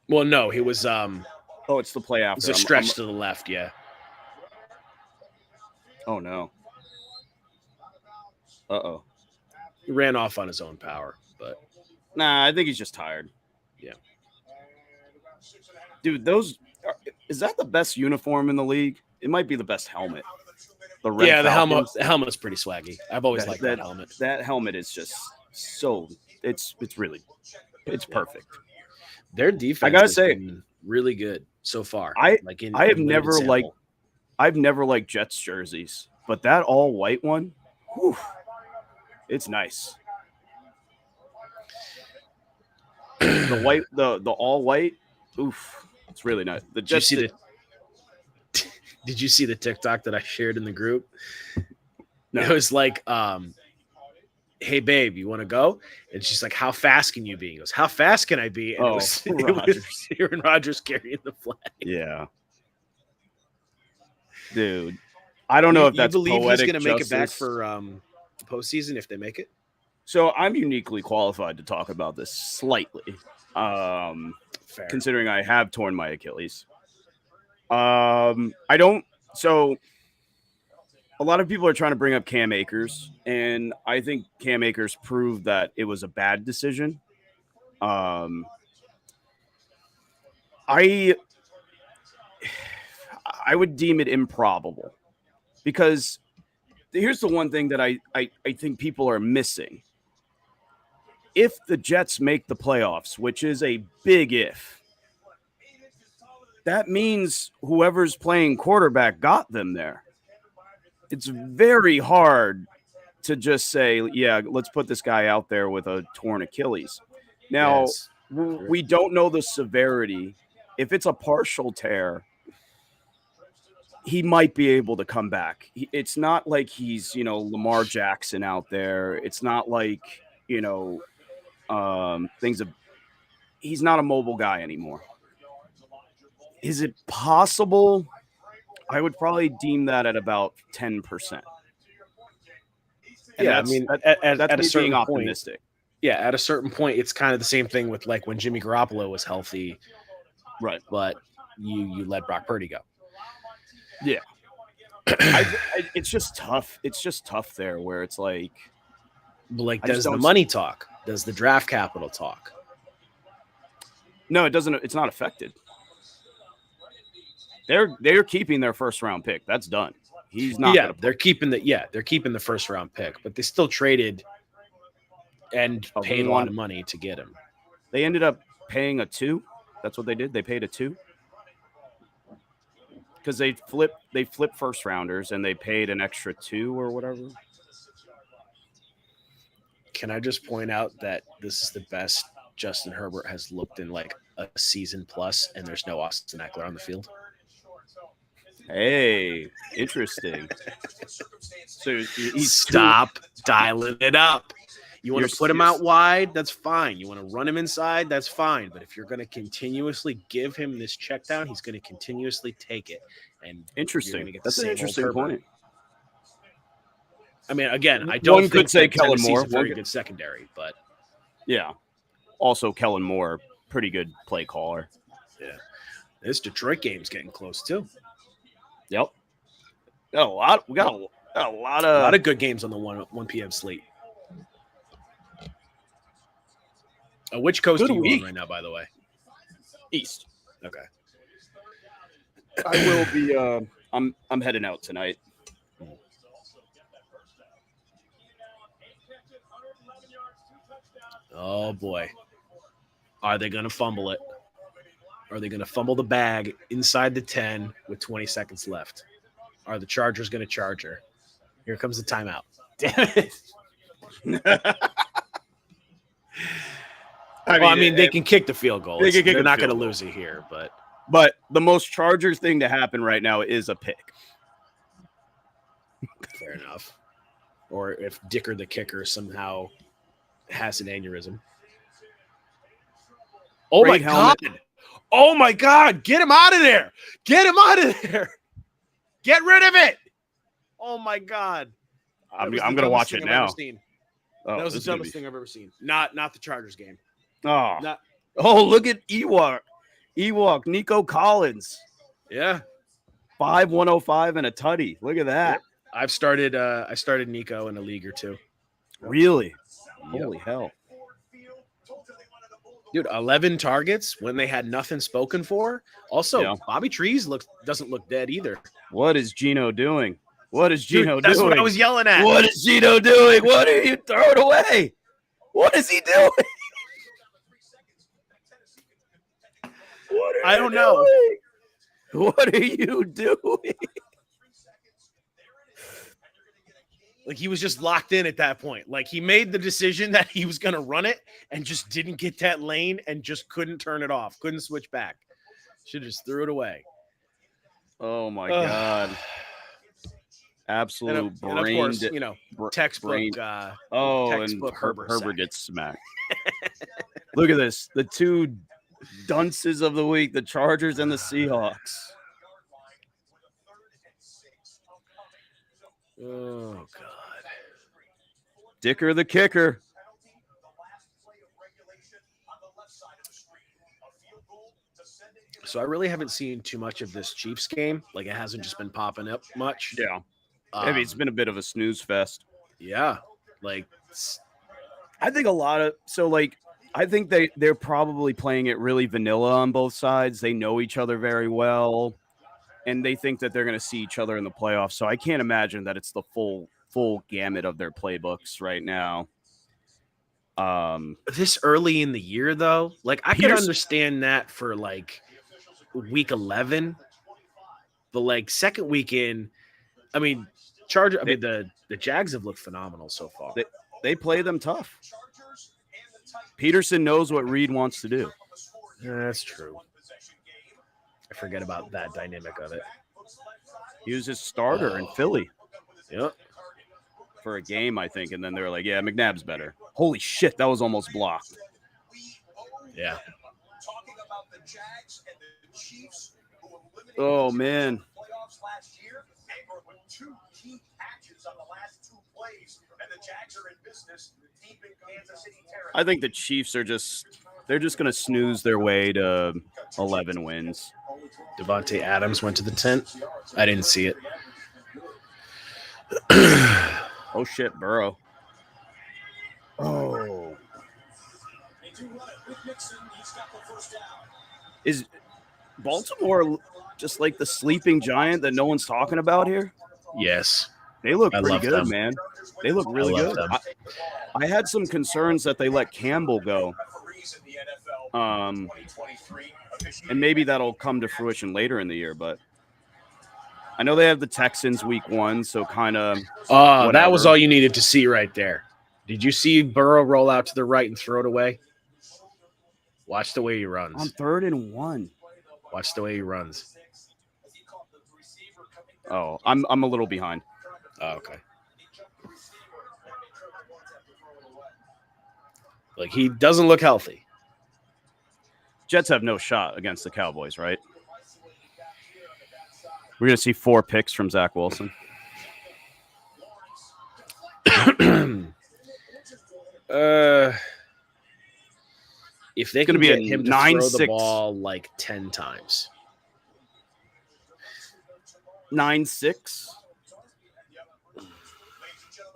Well, no, he was it's the play after. It's a stretch to the left, yeah. Oh no. Uh-oh. He ran off on his own power, but nah, I think he's just tired. Yeah. Dude, is that the best uniform in the league? It might be the best helmet. The red Falcons. The helmet's pretty swaggy. I've always liked that helmet. That helmet is just so it's perfect. Their defense, I gotta say, been really good so far. I've never liked Jets jerseys, but that all white one, whew, it's nice. The white, the all white, oof, it's really nice. The Jets. Did you see the TikTok that I shared in the group? No. It was like, hey babe, you want to go? And she's like, how fast can you be? He goes, how fast can I be? And it was Rodgers. Aaron Rodgers carrying the flag. Yeah. Dude. I don't know if that's you believe poetic he's going to make it back justice. for postseason if they make it? So I'm uniquely qualified to talk about this slightly, Fair. considering I have torn my Achilles. I don't. So a lot of people are trying to bring up Cam Akers, and I think Cam Akers proved that it was a bad decision. I would deem it improbable because here's the one thing that I think people are missing. If the Jets make the playoffs, which is a big if, that means whoever's playing quarterback got them there. It's very hard to just say, yeah, let's put this guy out there with a torn Achilles. Now, we don't know the severity. If it's a partial tear, he might be able to come back. It's not like he's, Lamar Jackson out there. It's not like, he's not a mobile guy anymore. Is it possible? I would probably deem that at about 10%. And yeah, I mean, at a certain point, optimistic. Yeah, at a certain point, it's kind of the same thing with like when Jimmy Garoppolo was healthy, right? But you let Brock Purdy go. Yeah, it's just tough. It's just tough there, where it's like, does the money talk? Does the draft capital talk? No, it doesn't. It's not affected. They're keeping their first round pick. That's done. He's not. Yeah, they're keeping the first round pick, but they still traded and paid a lot of money to get him. They ended up paying a 2. That's what they did. They paid a 2 because they flipped first rounders and they paid an extra 2 or whatever. Can I just point out that this is the best Justin Herbert has looked in like a season plus, and there's no Austin Eckler on the field? Hey, interesting. So stop dialing it up. You want to put him out wide? That's fine. You want to run him inside? That's fine. But if you're going to continuously give him this check down, he's going to continuously take it. And interesting. That's an interesting point. I mean, again, I don't think could say Kellen Moore, a very good secondary, but yeah. Also, Kellen Moore, pretty good play caller. Yeah, this Detroit game's getting close too. Yep. We got a lot of good games on the 1 p.m. slate. Which coast are you on right now, by the way? East. Okay. I will be. I'm heading out tonight. Oh boy, are they going to fumble it? Are they going to fumble the bag inside the 10 with 20 seconds left? Are the Chargers going to charge her? Here comes the timeout. Damn it. I mean, they can kick the field goal. They're not going to lose it here, but the most Chargers thing to happen right now is a pick. Fair enough. Or if Dicker the kicker somehow has an aneurysm. Oh my God. Oh my God. Get him out of there. Get him out of there. Get rid of it. Oh my God. I'm going to watch it now. That was the dumbest thing I've ever seen. Not the Chargers game. Oh, look at Ewok, Nico Collins. Yeah. 5-105 and a tutty. Look at that. Yep. I started Nico in a league or two. Really? Yep. Holy hell. Dude, 11 targets when they had nothing spoken for. Also, Bobby Trees doesn't look dead either. What is Gino doing? Doing? That's what I was yelling at. What is Gino doing? What are you throwing away? What is he doing? I don't know. What are you doing? Like, he was just locked in at that point. Like, he made the decision that he was going to run it and just didn't get that lane and just couldn't turn it off. Couldn't switch back. Should have just threw it away. Oh my Ugh. God. Absolute And of course, textbook brain. Oh, and textbook Herbert Herbert sack. gets smacked. Look at this. The two dunces of the week, the Chargers and the Seahawks. Oh God. Dicker the kicker. So I really haven't seen too much of this Chiefs game. Like it hasn't just been popping up much. Yeah. I mean, it's been a bit of a snooze fest. Yeah. Like I think I think they're probably playing it really vanilla on both sides. They know each other very well, and they think that they're going to see each other in the playoffs. So I can't imagine that it's the full gamut of their playbooks right now. this early in the year though, like I could understand that for like week 11, but like second weekend, I mean, the Jags have looked phenomenal so far. They play them tough. Peterson knows what Reed wants to do. Yeah, that's true. I forget about that dynamic of it. He was his starter in Philly. Yep. For a game, I think, and then they were like, "Yeah, McNabb's better." Holy shit, that was almost blocked. Yeah. Oh man. I think the Chiefs are they're just going to snooze their way to 11 wins. Devontae Adams went to the tent. I didn't see it. Oh shit, Burrow. Oh. Is Baltimore just like the sleeping giant that no one's talking about here? Yes. They look pretty good, them. Man. They look really good. I had some concerns that they let Campbell go. And maybe that'll come to fruition later in the year, but I know they have the Texans week 1, so kind of that was all you needed to see right there. Did you see Burrow roll out to the right and throw it away? Watch the way he runs. On 3rd and 1. Watch the way he runs. Oh, I'm a little behind. Oh, okay. Like he doesn't look healthy. Jets have no shot against the Cowboys, right? We're going to see 4 picks from Zach Wilson. If they can get him to throw the ball like 10 times. 9-6?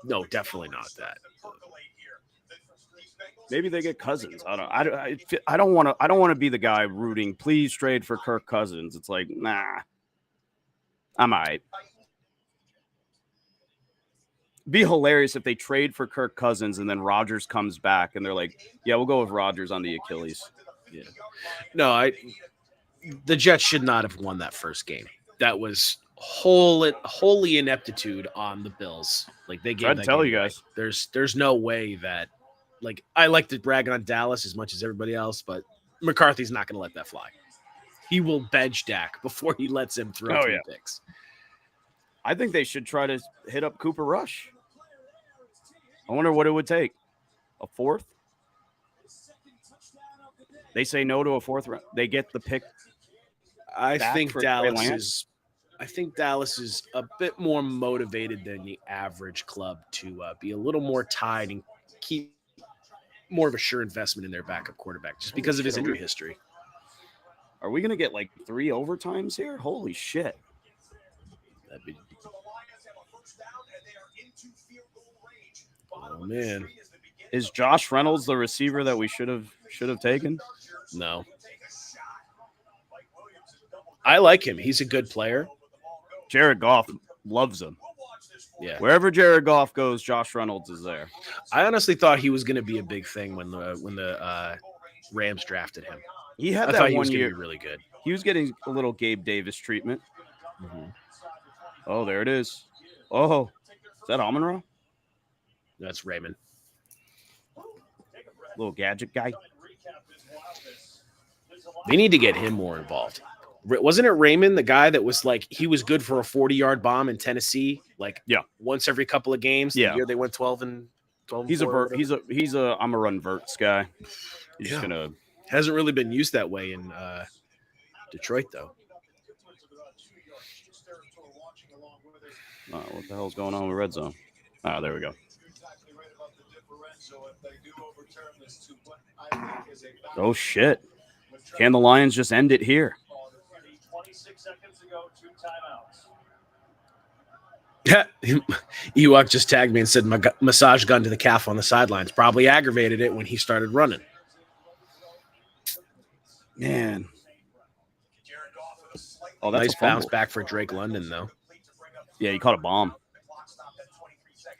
No, definitely not that. Maybe they get Cousins. I don't want to be the guy rooting. Please trade for Kirk Cousins. It's like, nah, I'm all right. Be hilarious if they trade for Kirk Cousins and then Rodgers comes back and they're like, yeah, we'll go with Rodgers on the Achilles. Yeah. No, the Jets should not have won that first game. That was wholly ineptitude on the Bills. Like they gave. I'd tell you guys, there's no way that. Like I like to brag on Dallas as much as everybody else, but McCarthy's not going to let that fly. He will bench Dak before he lets him throw 3 picks. I think they should try to hit up Cooper Rush. I wonder what it would take. A 4th? They say no to a 4th round. They get the pick. I think Dallas is a bit more motivated than the average club to be a little more tied and keep more of a sure investment in their backup quarterback just because of his injury history. Are we going to get like 3 overtimes here? Holy shit. That'd be... Oh man. Is Josh Reynolds the receiver that we should have taken? No. I like him. He's a good player. Jared Goff loves him. Yeah. Wherever Jared Goff goes, Josh Reynolds is there. I honestly thought he was going to be a big thing when the Rams drafted him. He had that 1 year. Be really good. He was getting a little Gabe Davis treatment. Mm-hmm. Oh, there it is. Oh, is that Amon-Ra? That's Raymond. Little gadget guy. They need to get him more involved. Wasn't it Raymond, the guy that was like, he was good for a 40-yard bomb in Tennessee, like once every couple of games. Yeah. The year they went 12 and 4. He's a I'm a run verts guy. He's just gonna hasn't really been used that way in Detroit though. What the hell's going on with RedZone? Oh, there we go. Oh shit! Can the Lions just end it here? 26 seconds ago, 2 timeouts. Yeah, Ewok just tagged me and said massage gun to the calf on the sidelines. Probably aggravated it when he started running. Man. Oh, that's nice bounce back for Drake London, though. Yeah, he caught a bomb.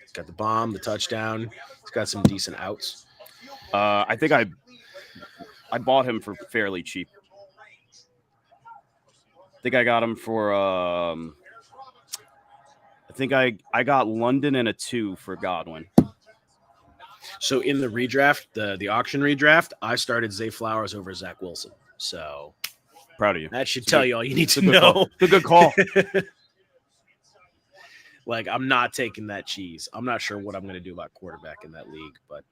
He's got the bomb, the touchdown. He's got some decent outs. I think I bought him for fairly cheap. I think I got him for I think I got London and a 2 for Godwin. So in the redraft, the auction redraft, I started Zay Flowers over Zach Wilson. So proud of you. That should tell you all you need to know. It's a good call. Like, I'm not taking that cheese. I'm not sure what I'm going to do about quarterback in that league, but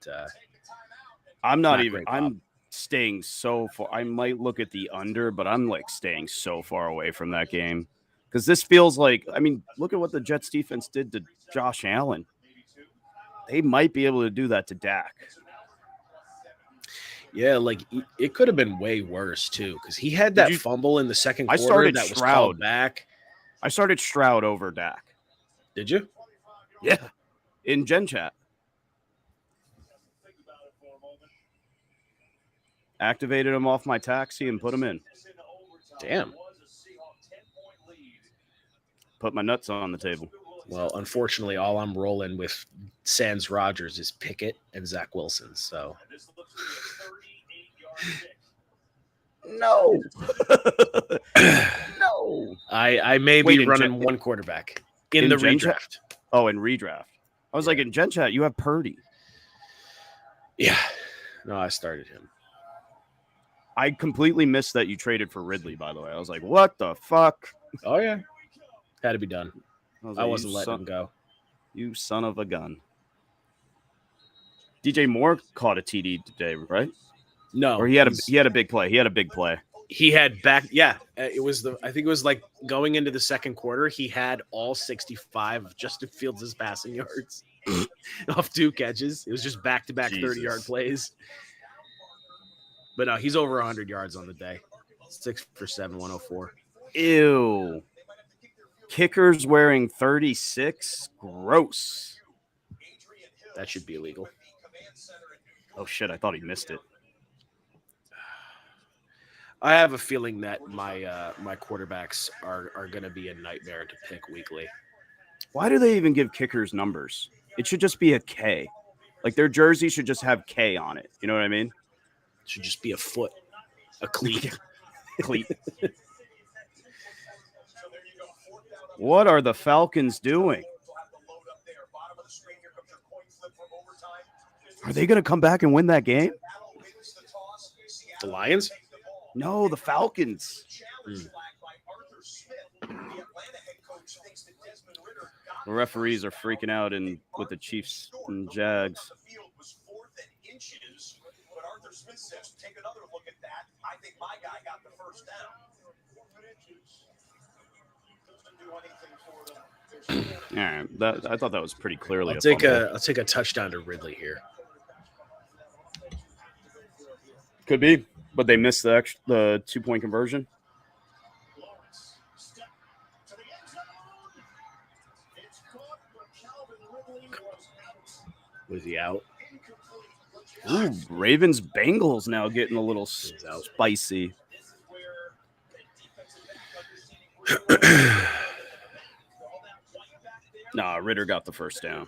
I'm not even. I'm staying so far. I might look at the under, but I'm like staying so far away from that game because this feels like. I mean, look at what the Jets defense did to Josh Allen. They might be able to do that to Dak. Yeah, like it could have been way worse too because he had that fumble in the second quarter. I started that Stroud. Was called back. I started Stroud over Dak. Did you? Yeah, in Gen Chat. Activated him off my taxi and put him in. Damn. Put my nuts on the table. Well, unfortunately, all I'm rolling with sans Rodgers is Pickett and Zach Wilson. So. No. No. I may be running one quarterback in the redraft. Oh, in redraft. I was like, in Gen Chat, you have Purdy. Yeah. No, I started him. I completely missed that you traded for Ridley, by the way. I was like, what the fuck? Oh, yeah. Had to be done. I wasn't letting him go. You son of a gun. DJ Moore caught a TD today, right? No. Or he had a big play. He had a big play. He had back. Yeah. It was I think it was like going into the second quarter. He had all 65 of Justin Fields' passing yards off 2 catches. It was just back-to-back 30-yard plays. But no, he's over 100 yards on the day. 6 for 7, 104. Ew. Kickers wearing 36. Gross. That should be illegal. Oh, shit. I thought he missed it. I have a feeling that my quarterbacks are going to be a nightmare to pick weekly. Why do they even give kickers numbers? It should just be a K. Like their jersey should just have K on it. You know what I mean? It should just be a foot, a cleat. Cleat. What are the Falcons doing? Are they going to come back and win that game? The Lions? No, the Falcons. The referees are freaking out with the Chiefs and Jags. Smith says, take another look at that. I think my guy got the first down. Doesn't do anything for them. I thought that was pretty clearly. I'll take a touchdown to Ridley here. Could be, but they missed the 2-point conversion. Was he out? Ooh, Ravens Bengals now getting a little spicy. Nah, Ritter got the first down.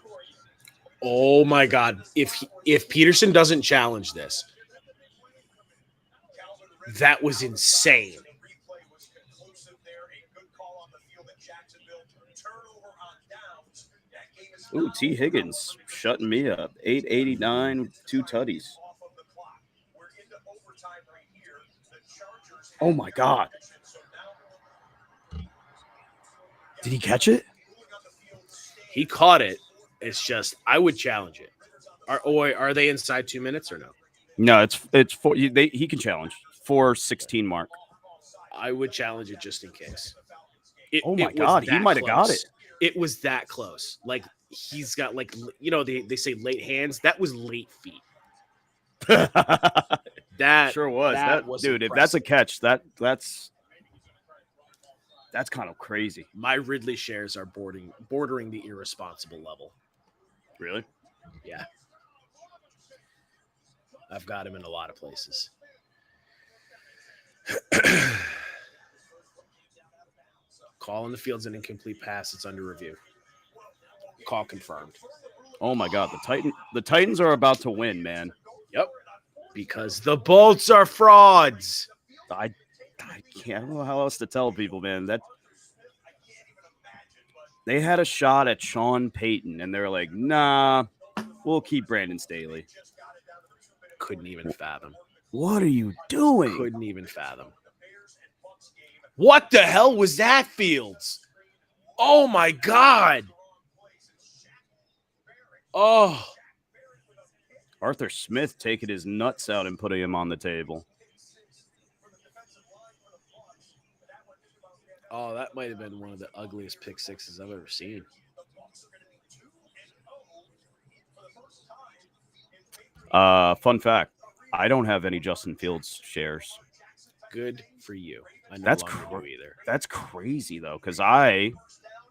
Oh my God! If Peterson doesn't challenge this, that was insane. Ooh, T. Higgins shutting me up. 889, 2 tutties. Oh my God. Did he catch it? He caught it. It's just I would challenge it. Are they inside 2 minutes or no? No, it's four. He can challenge 4:16 mark. I would challenge it just in case. Oh my was God, he that might have got close. it. It was that close. Like he's got they say late hands. That was late feet. That Sure was. That was dude. impressive. If that's a catch, that's kind of crazy. My Ridley shares are bordering the irresponsible level. Really? Yeah. I've got him in a lot of places. Call in the field's an incomplete pass. It's under review. Call confirmed. Oh my God, the Titans are about to win, man. Yep. Because the Bolts are frauds. I don't know how else to tell people, man. That they had a shot at Sean Payton, and they're like, nah, we'll keep Brandon Staley. Couldn't even fathom. What are you doing? Couldn't even fathom. What the hell was that, Fields? Oh my God. Oh. Arthur Smith taking his nuts out and putting him on the table. Oh, that might have been one of the ugliest pick sixes I've ever seen. Fun fact, I don't have any Justin Fields shares. Good for you. I no That's longer do either. That's crazy though, because I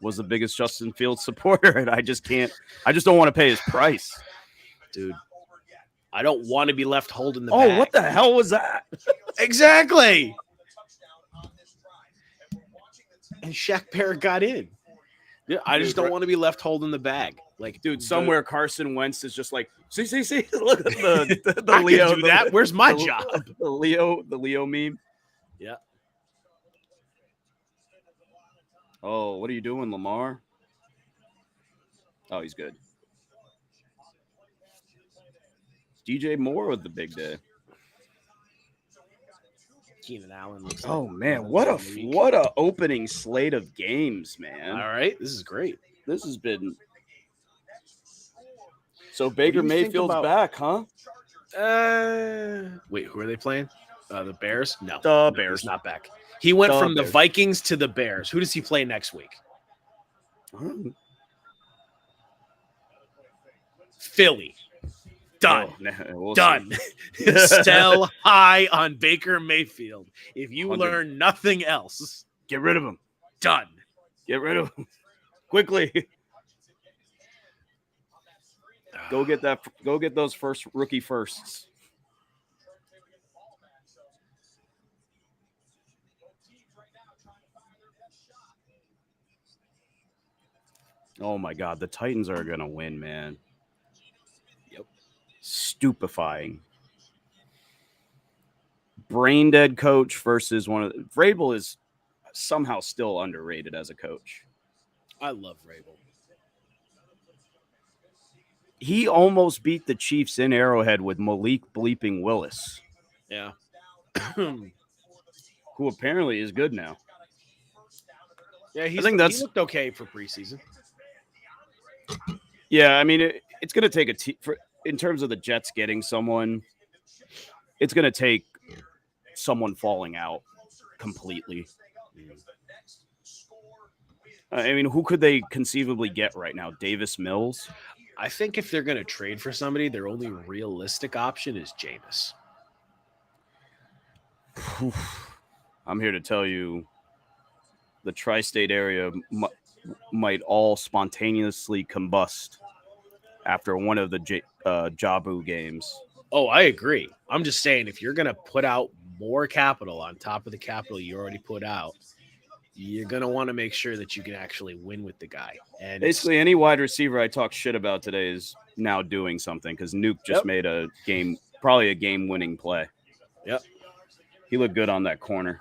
was the biggest Justin Fields supporter, and I just don't want to pay his price. Dude, I don't want to be left holding the Oh, bag. what the hell was that? Exactly. And Shaq Barrett got in. Yeah, I just don't want to be left holding the bag. Like, dude, somewhere Carson Wentz is just like, see, look at the I Leo. can do that. Where's my the, job? The Leo meme. Yeah. Oh, what are you doing, Lamar? Oh, he's good. DJ Moore with the big day. Keenan Allen. Oh man, what a opening slate of games, man. All right, this is great. This has been so Baker Mayfield's back, huh? Wait, who are they playing? The Bears? No, The Bears. He's not back. He went from the Bears. Vikings to the Bears. Who does he play next week? Philly. Done. We'll Done. Still high on Baker Mayfield. If you 100. learn nothing else, Get rid of him. done. Get rid of him quickly. Go get those first rookie firsts. Oh my God, the Titans are gonna win, man. Yep. Stupefying. Brain dead coach versus Vrabel is somehow still underrated as a coach. I love Vrabel. He almost beat the Chiefs in Arrowhead with Malik bleeping Willis. Yeah. Who apparently is good now. Yeah, he looked okay for preseason. Yeah, I mean, it's going to take in terms of the Jets getting someone, it's going to take someone falling out completely. I mean, who could they conceivably get right now? Davis Mills? I think if they're going to trade for somebody, their only realistic option is Jameis. I'm here to tell you the tri-state area might all spontaneously combust after one of the Jabu games. Oh, I agree. I'm just saying, if you're going to put out more capital on top of the capital you already put out, you're going to want to make sure that you can actually win with the guy. And basically, any wide receiver I talk shit about today is now doing something because Nuke just made probably a game-winning play. Yep. He looked good on that corner.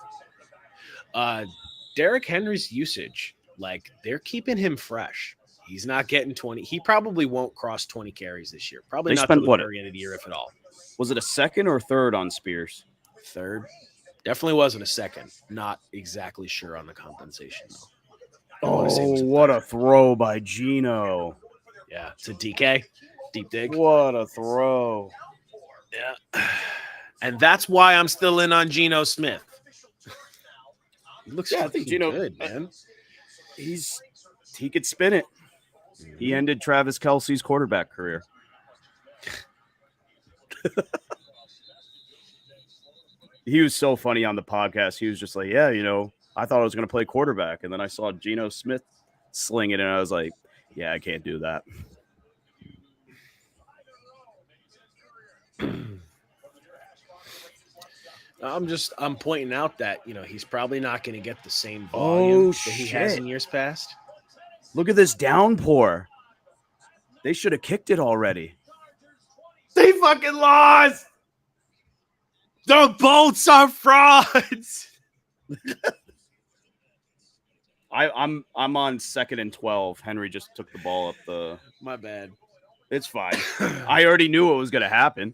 Derrick Henry's usage, like, they're keeping him fresh. He's not getting 20. He probably won't cross 20 carries this year. Probably not until the very end of the year, if at all. Was it a second or third on Spears? Third. Definitely wasn't a second. Not exactly sure on the compensation, though. wanna say it was a what third. a throw by Gino. Yeah, to DK. Deep dig. What a throw. Yeah. And that's why I'm still in on Geno Smith. He looks Yeah, I think fucking Geno- good, man. He could spin it. He ended Travis Kelce's quarterback career. He was so funny on the podcast. He was just like, yeah, I thought I was going to play quarterback. And then I saw Geno Smith sling it, and I was like, yeah, I can't do that. I'm pointing out that, he's probably not going to get the same volume that he has shit. in years past. Look at this downpour. They should have kicked it already. They fucking lost. The Bolts are frauds. I'm on 2nd and 12. Henry just took the ball up the. My bad. It's fine. I already knew what was going to happen.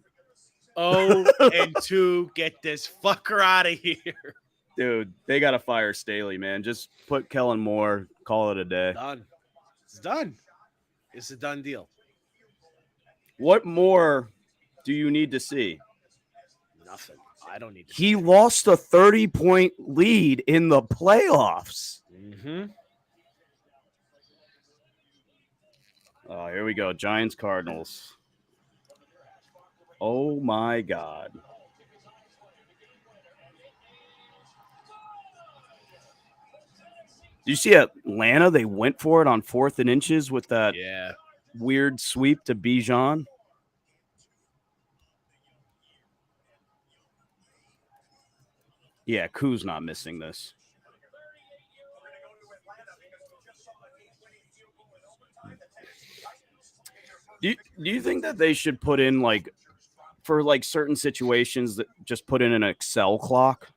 0-2. Get this fucker out of here. Dude, they got to fire Staley, man. Just put Kellen Moore. Call it a day. Done. It's done. It's a done deal. What more do you need to see? Nothing. I don't need to. He lost a 30-point lead in the playoffs. Mm-hmm. Oh, here we go. Giants Cardinals. Oh my God. Did you see Atlanta? They went for it on 4th and inches with that weird sweep to Bijan. Yeah, Koo's not missing this. Do you think that they should put in, like, for like certain situations, that just put in an Excel clock?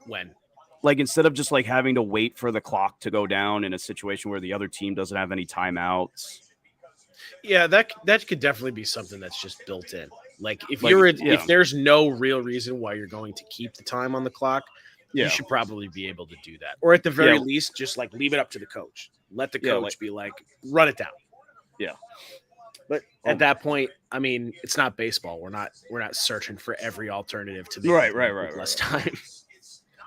When? Like, instead of just like having to wait for the clock to go down in a situation where the other team doesn't have any timeouts. Yeah, that could definitely be something that's just built in. Like if there's no real reason why you're going to keep the time on the clock, you should probably be able to do that. Or at the very least, just like leave it up to the coach. Let the coach be like, run it down. Yeah. But at that point, I mean, it's not baseball. We're not searching for every alternative to make less time.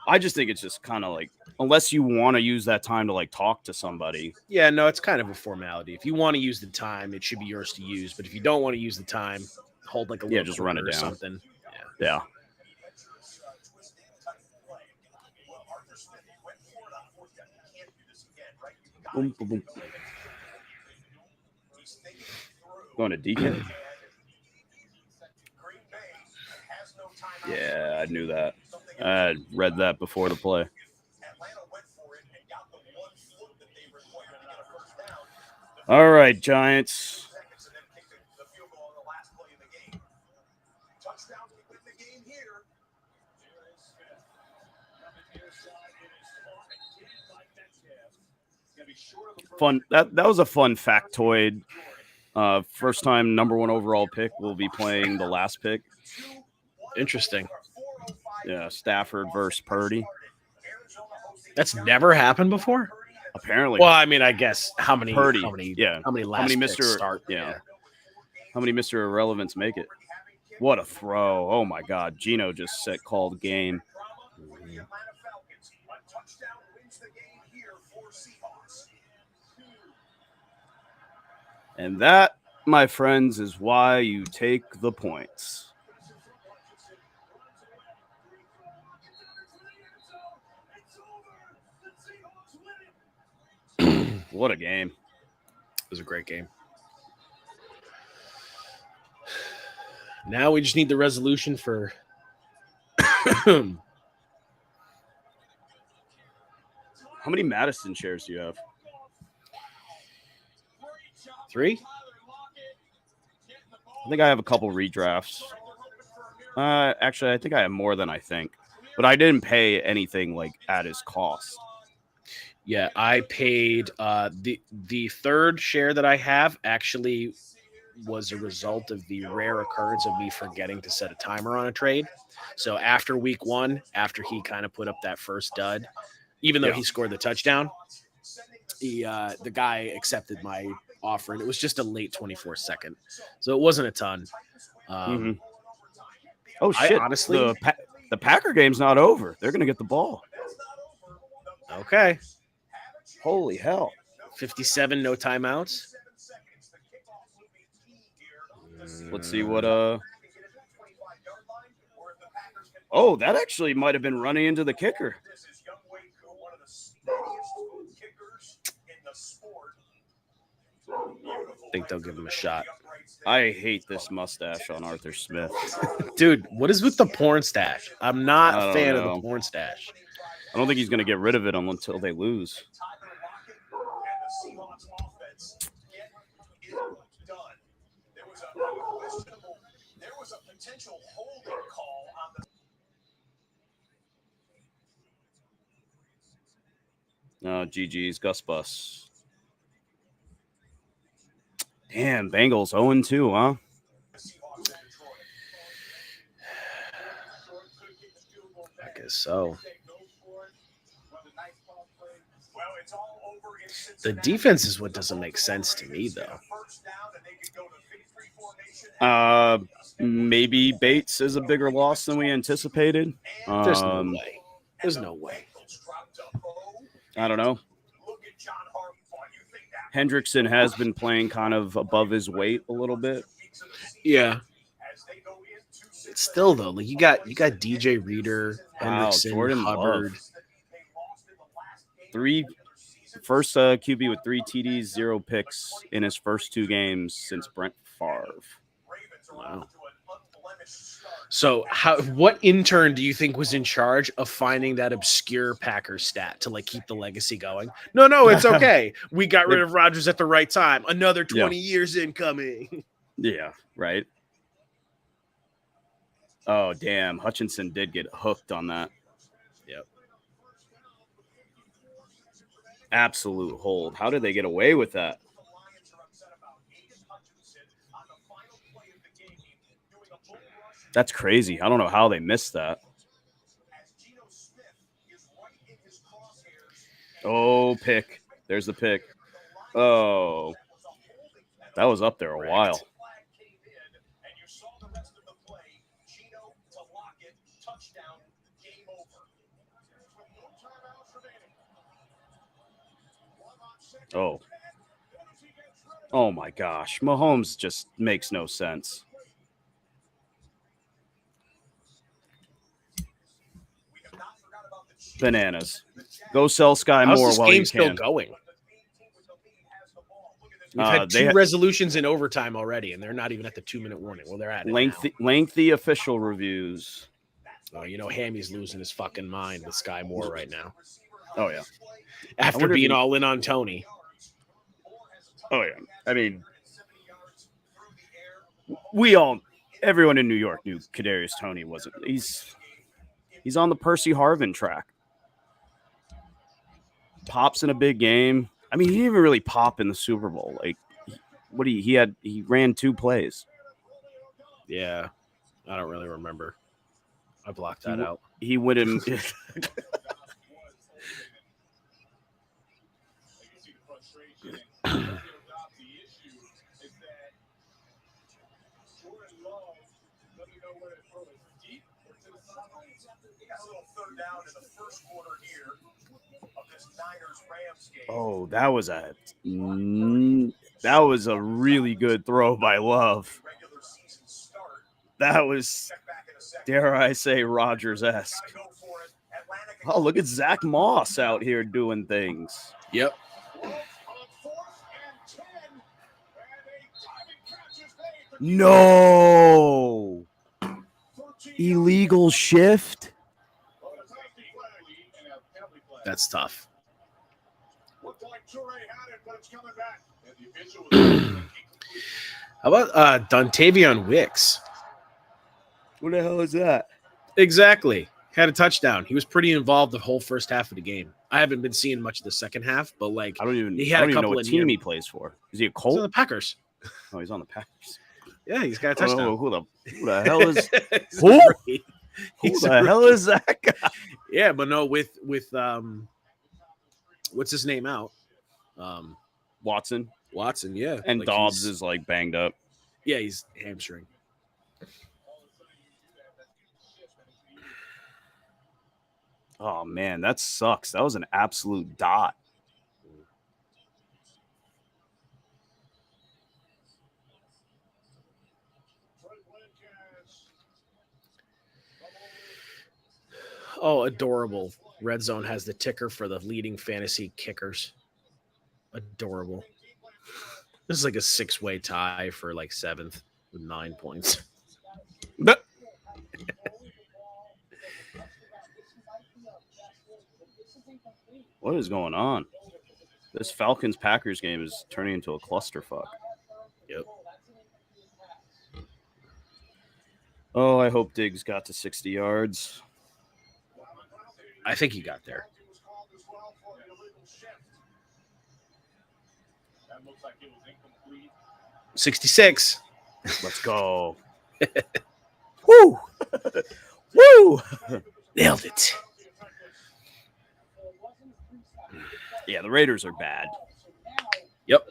I just think it's just kind of like, unless you want to use that time to like talk to somebody. Yeah, no, it's kind of a formality. If you want to use the time, it should be yours to use. But if you don't want to use the time, hold like a little just run it down or something. Yeah. Boom, boom, boom. Going to DK. Yeah, I knew that. I read that before the play. All right, Giants. Fun. That was a fun factoid. First time number 1 overall pick will be playing the last pick. Interesting. Yeah, Stafford versus Purdy. That's never happened before? Apparently. Well, I mean, I guess how many Purdy. How many Mr. picks start? Yeah. How many Mr. Irrelevance make it? What a throw. Oh my God. Gino just called game. And that, my friends, is why you take the points. What a game. It was a great game. Now we just need the resolution for How many Madison shares do you have? 3. I think I have a couple redrafts. Actually, I think I have more than I think. But I didn't pay anything like at his cost. Yeah, I paid the third share that I have actually was a result of the rare occurrence of me forgetting to set a timer on a trade. So after week 1, after he kind of put up that first dud, Even though Yeah. he scored the touchdown, the guy accepted my offer, and it was just a late 24-second, so it wasn't a ton. Mhm. Oh I shit! honestly, The Packer game's not over. They're gonna get the ball. okay, Holy hell! 57, no timeouts. Let's see what Oh, that actually might have been running into the kicker. I think they'll give him a shot. I hate this mustache on Arthur Smith. Dude, what is with the porn stash? I'm not I a don't fan of know. the porn stash. I don't think he's gonna get rid of it until they lose. There was a potential holding call on the GG's Gus Bus. Damn, Bengals 0-2, huh? I guess so. The defense is what doesn't make sense to me, though. Maybe Bates is a bigger loss than we anticipated. There's no way. There's no way. I don't know. Hendrickson has been playing kind of above his weight a little bit. Yeah. Still though, like you got DJ Reader, Hendrickson, Jordan Hubbard. Love. First QB with 3 TDs, 0 picks in his first 2 games since Brent Favre. Wow. So what intern do you think was in charge of finding that obscure Packers stat to like keep the legacy going? No, it's okay. We got rid of Rodgers at the right time. Another 20 years incoming. Yeah, right. Oh, damn. Hutchinson did get hooked on that. Yep. Absolute hold. How did they get away with that? That's crazy. I don't know how they missed that. Oh, pick. There's the pick. Oh. That was up there a while. Oh. Oh, my gosh. Mahomes just makes no sense. Bananas. Go sell Sky How's Moore this while game you still can. going? We've had 2 resolutions in overtime already, and they're not even at the 2-minute warning. Well, they're at it lengthy official reviews. Oh, Hammy's losing his fucking mind with Sky Moore right now. Oh, yeah. After being all in on Tony. Oh, yeah. I mean, everyone in New York knew Kadarius Toney wasn't. He's on the Percy Harvin track. Pops in a big game. I mean, he didn't even really pop in the Super Bowl. Like, he ran 2 plays. Yeah, I don't really remember. I blocked that out. He went in. Oh, that was a really good throw by Love. That was, dare I say, Rodgers-esque. Oh, look at Zach Moss out here doing things. Yep. No. Illegal shift. That's tough. How about Dontavion Wicks? What the hell is that? Exactly. Had a touchdown. He was pretty involved the whole first half of the game. I haven't been seeing much of the second half, but like I don't even know couple what of team he plays for. Is he a He's on Colt? the Packers. Oh, he's on the Packers. Yeah, he's got a touchdown. Oh, who the hell is Who the hell is that guy? Yeah, but no, with what's his name out? Watson Watson, yeah. and Like, Dobbs is like banged up. Yeah, he's hamstring. Oh man, that sucks. That was an absolute dot. Oh, adorable. RedZone has the ticker for the leading fantasy kickers. Adorable. This is like a 6-way tie for like 7th with 9 points. But what is going on? This Falcons-Packers game is turning into a clusterfuck. Yep. Oh, I hope Diggs got to 60 yards. I think he got there. 66. Let's go. Woo! Woo! Nailed it. Yeah, the Raiders are bad. Yep.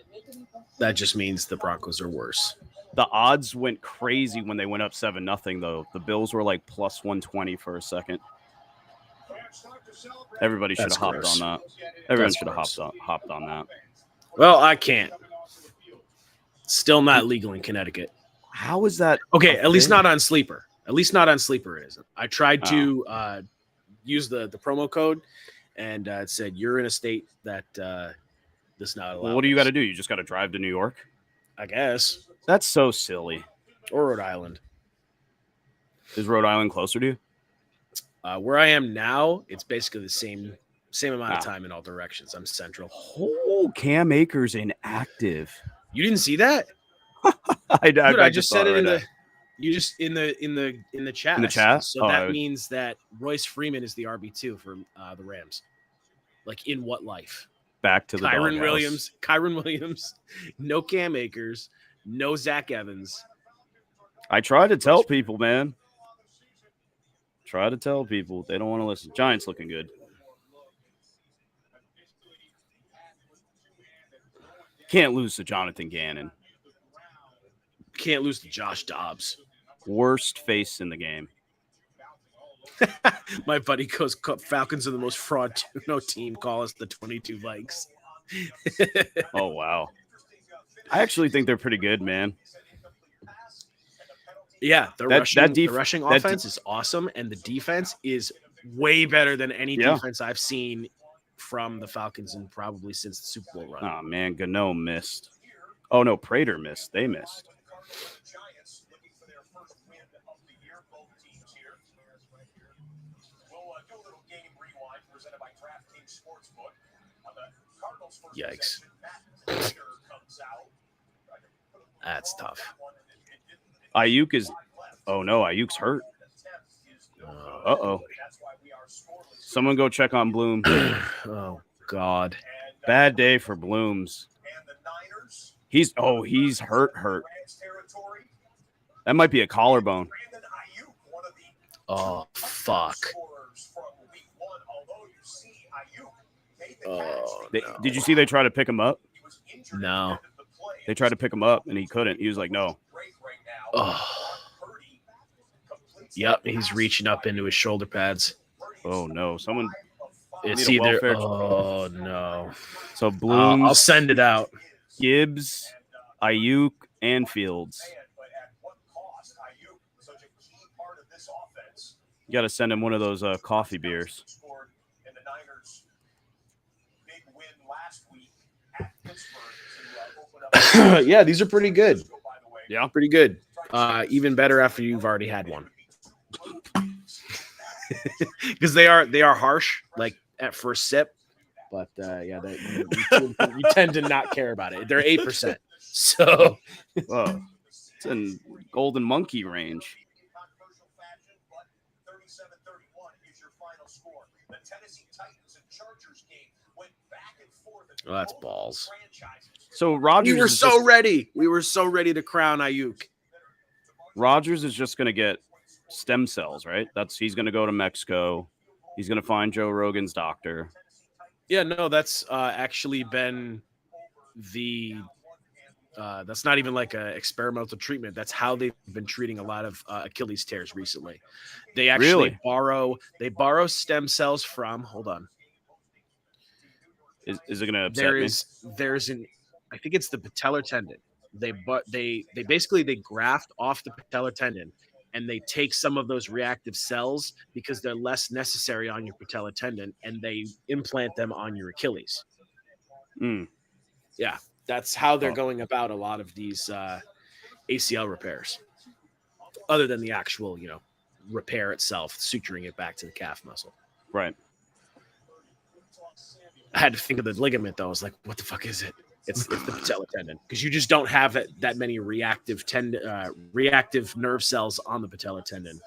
That just means the Broncos are worse. The odds went crazy when they went up 7-0, though. The Bills were like plus 120 for a second. Everybody should have hopped on that. Everyone should have hopped on that. Well, I can't. Still not legal in Connecticut. How is that? Okay, at least not on Sleeper. At least not on Sleeper, it isn't. I tried to use the promo code, and it said you're in a state that does not allow. Well, what do you got to do? You just got to drive to New York? I guess. That's so silly. Or Rhode Island. Is Rhode Island closer to you? Where I am now, it's basically the same amount of time in all directions. I'm central. Oh, Cam Akers inactive. You didn't see that? I just said it in the. You just in the chat. In the chat. So that means that Royce Freeman is the RB2 for the Rams. Like in what life? Back to the Kyron Williams, no Cam Akers, no Zach Evans. I try to tell people, man. Try to tell people. They don't want to listen. Giants looking good. Can't lose to Jonathan Gannon. Can't lose to Josh Dobbs. Worst face in the game. My buddy goes, Falcons are the most fraud team. Call us the 22 Vikes. Oh, wow. I actually think they're pretty good, man. Yeah, the rushing offense is awesome, and the defense is way better than any defense I've seen from the Falcons and probably since the Super Bowl run. Oh, man, Gano missed. Oh, no, Prater missed. They missed. Yikes. That's tough. Ayuk is – oh, no, Ayuk's hurt. Uh-oh. Someone go check on Bloom. Oh, God. Bad day for Blooms. He's hurt. That might be a collarbone. Oh, fuck. Oh, Did you see they tried to pick him up? No. They tried to pick him up, and he couldn't. He was like, no. Oh. Yep, he's reaching up into his shoulder pads. Oh, no. Someone – it's either – oh, no. So Blooms – I'll send it out. Gibbs, Ayuk, and Fields. You got to send him one of those coffee beers. Yeah, these are pretty good. Yeah, pretty good. Even better after you've already had one, because they are harsh, like at first sip. But yeah, you tend to not care about it. They're 8%, so whoa, it's in golden monkey range. Oh, that's balls. So Rodgers, we were so ready. We were so ready to crown Ayuk. Rodgers is just going to get stem cells, right? He's going to go to Mexico. He's going to find Joe Rogan's doctor. Yeah, no, that's actually been the that's not even like a experimental treatment. That's how they've been treating a lot of Achilles tears recently. They actually Really? borrow stem cells from. Hold on, Is it going to upset me? there's an I think it's the patellar tendon. They basically they graft off the patellar tendon and they take some of those reactive cells because they're less necessary on your patellar tendon and they implant them on your Achilles. Mm. Yeah, that's how they're Oh, going about a lot of these ACL repairs, other than the actual, repair itself, suturing it back to the calf muscle. right. I had to think of the ligament though. I was like, what the fuck is it? It's the patellar tendon because you just don't have that many reactive nerve cells on the patellar tendon.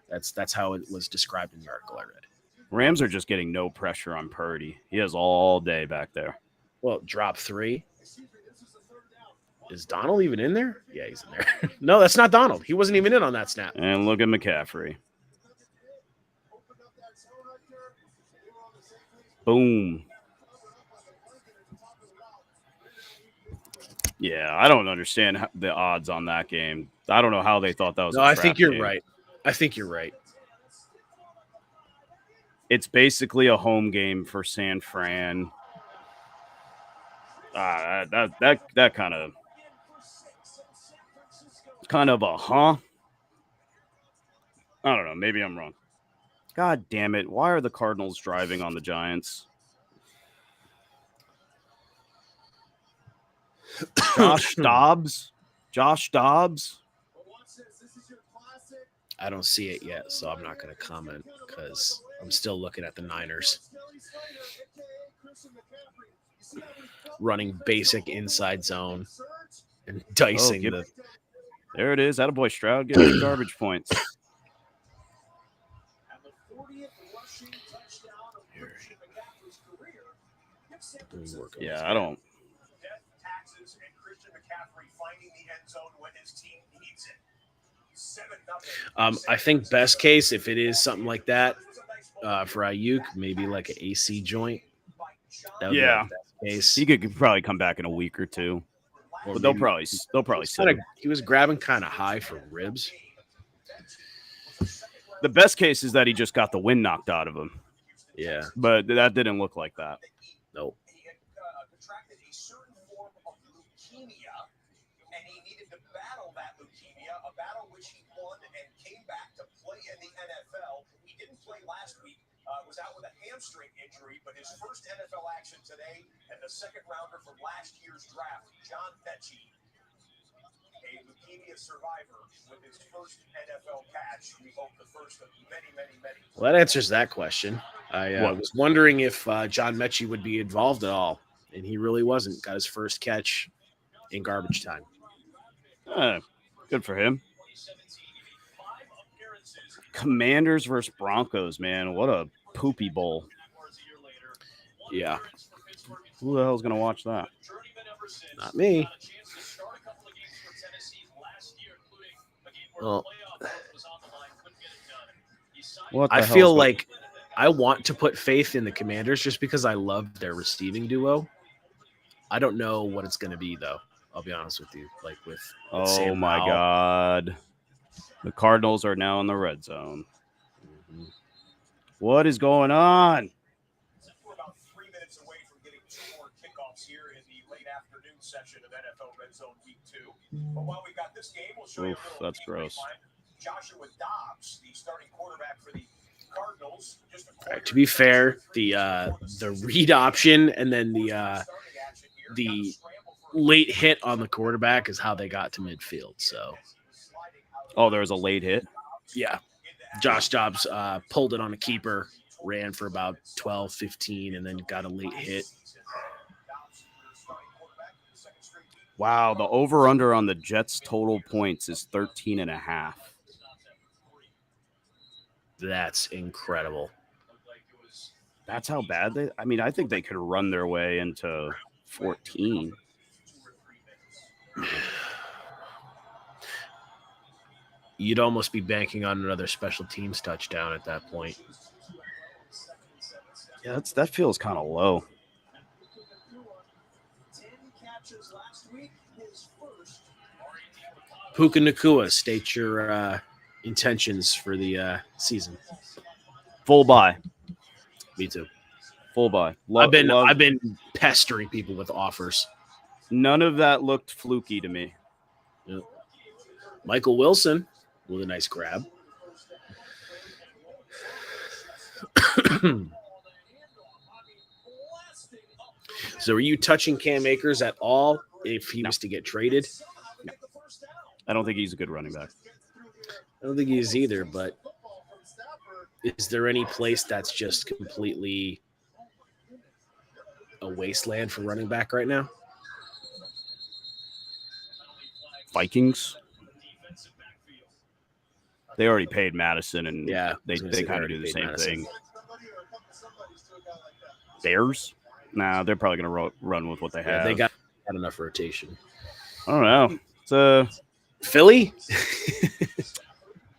That's how it was described in the article I read. Rams are just getting no pressure on Purdy. He has all day back there. Well, drop 3. Is Donald even in there? Yeah, he's in there. No, that's not Donald. He wasn't even in on that snap. And look at McCaffrey. Boom. Yeah, I don't understand the odds on that game. I don't know how they thought that was. No, I think you're right. I think you're right. It's basically a home game for San Fran. That kind of a huh? I don't know. Maybe I'm wrong. God damn it! Why are the Cardinals driving on the Giants? Josh Dobbs. I don't see it yet, so I'm not going to comment because I'm still looking at the Niners running basic inside zone and dicing the. There it is. Attaboy Stroud getting garbage points. Yeah, I don't. I think best case, if it is something like that for Ayuk, maybe like an AC joint. That would be like best case. He could probably come back in a week or two, but they'll probably he was grabbing kind of high for ribs. The best case is that he just got the wind knocked out of him. Yeah, but that didn't look like that. Nope. He had contracted a certain form of leukemia, and he needed to battle that leukemia, a battle which he won and came back to play in the NFL. He didn't play last week, was out with a hamstring injury, but his first NFL action today and the second rounder from last year's draft, John Mechie, a leukemia survivor with his first NFL catch. We hope the first of many, many, many. Well, that answers that question. I was wondering if John Mechie would be involved at all, and he really wasn't. Got his first catch in garbage time. Good for him. Commanders versus Broncos, man. What a poopy bowl. Yeah. Who the hell's going to watch that? Not me. Well, I feel like I want to put faith in the Commanders just because I love their receiving duo. I don't know what it's going to be, though. I'll be honest with you. Like with oh my God, the Cardinals are now in the red zone. Mm-hmm. What is going on? We're about 3 minutes away from getting 2 more kickoffs here in the late afternoon session of NFL Red Zone Week 2. But while we got this game, we'll show you a little. That's gross. Joshua Dobbs, the starting quarterback for the Cardinals. All right, to be fair, the read option and then the late hit on the quarterback is how they got to midfield. So, there was a late hit. Yeah, Josh Dobbs pulled it on a keeper, ran for about 12, 15, and then got a late hit. Wow, the over-under on the Jets' total points is 13.5. That's incredible. That's how bad they. I mean, I think they could run their way into 14. You'd almost be banking on another special teams touchdown at that point. Yeah, that feels kind of low. 10 catches last week. His first. Puka Nakua, state your intentions for the season. Full buy. Me too. Full buy. I've been pestering people with offers. None of that looked fluky to me. Yep. Michael Wilson with a nice grab. So are you touching Cam Akers at all if he was to get traded? No. I don't think he's a good running back. I don't think he is either, but is there any place that's just completely a wasteland for running back right now? Vikings. They already paid Madison, and yeah, they kind of do the same thing. Bears? Nah, they're probably going to run with what they have. They got enough rotation. I don't know. It's Philly?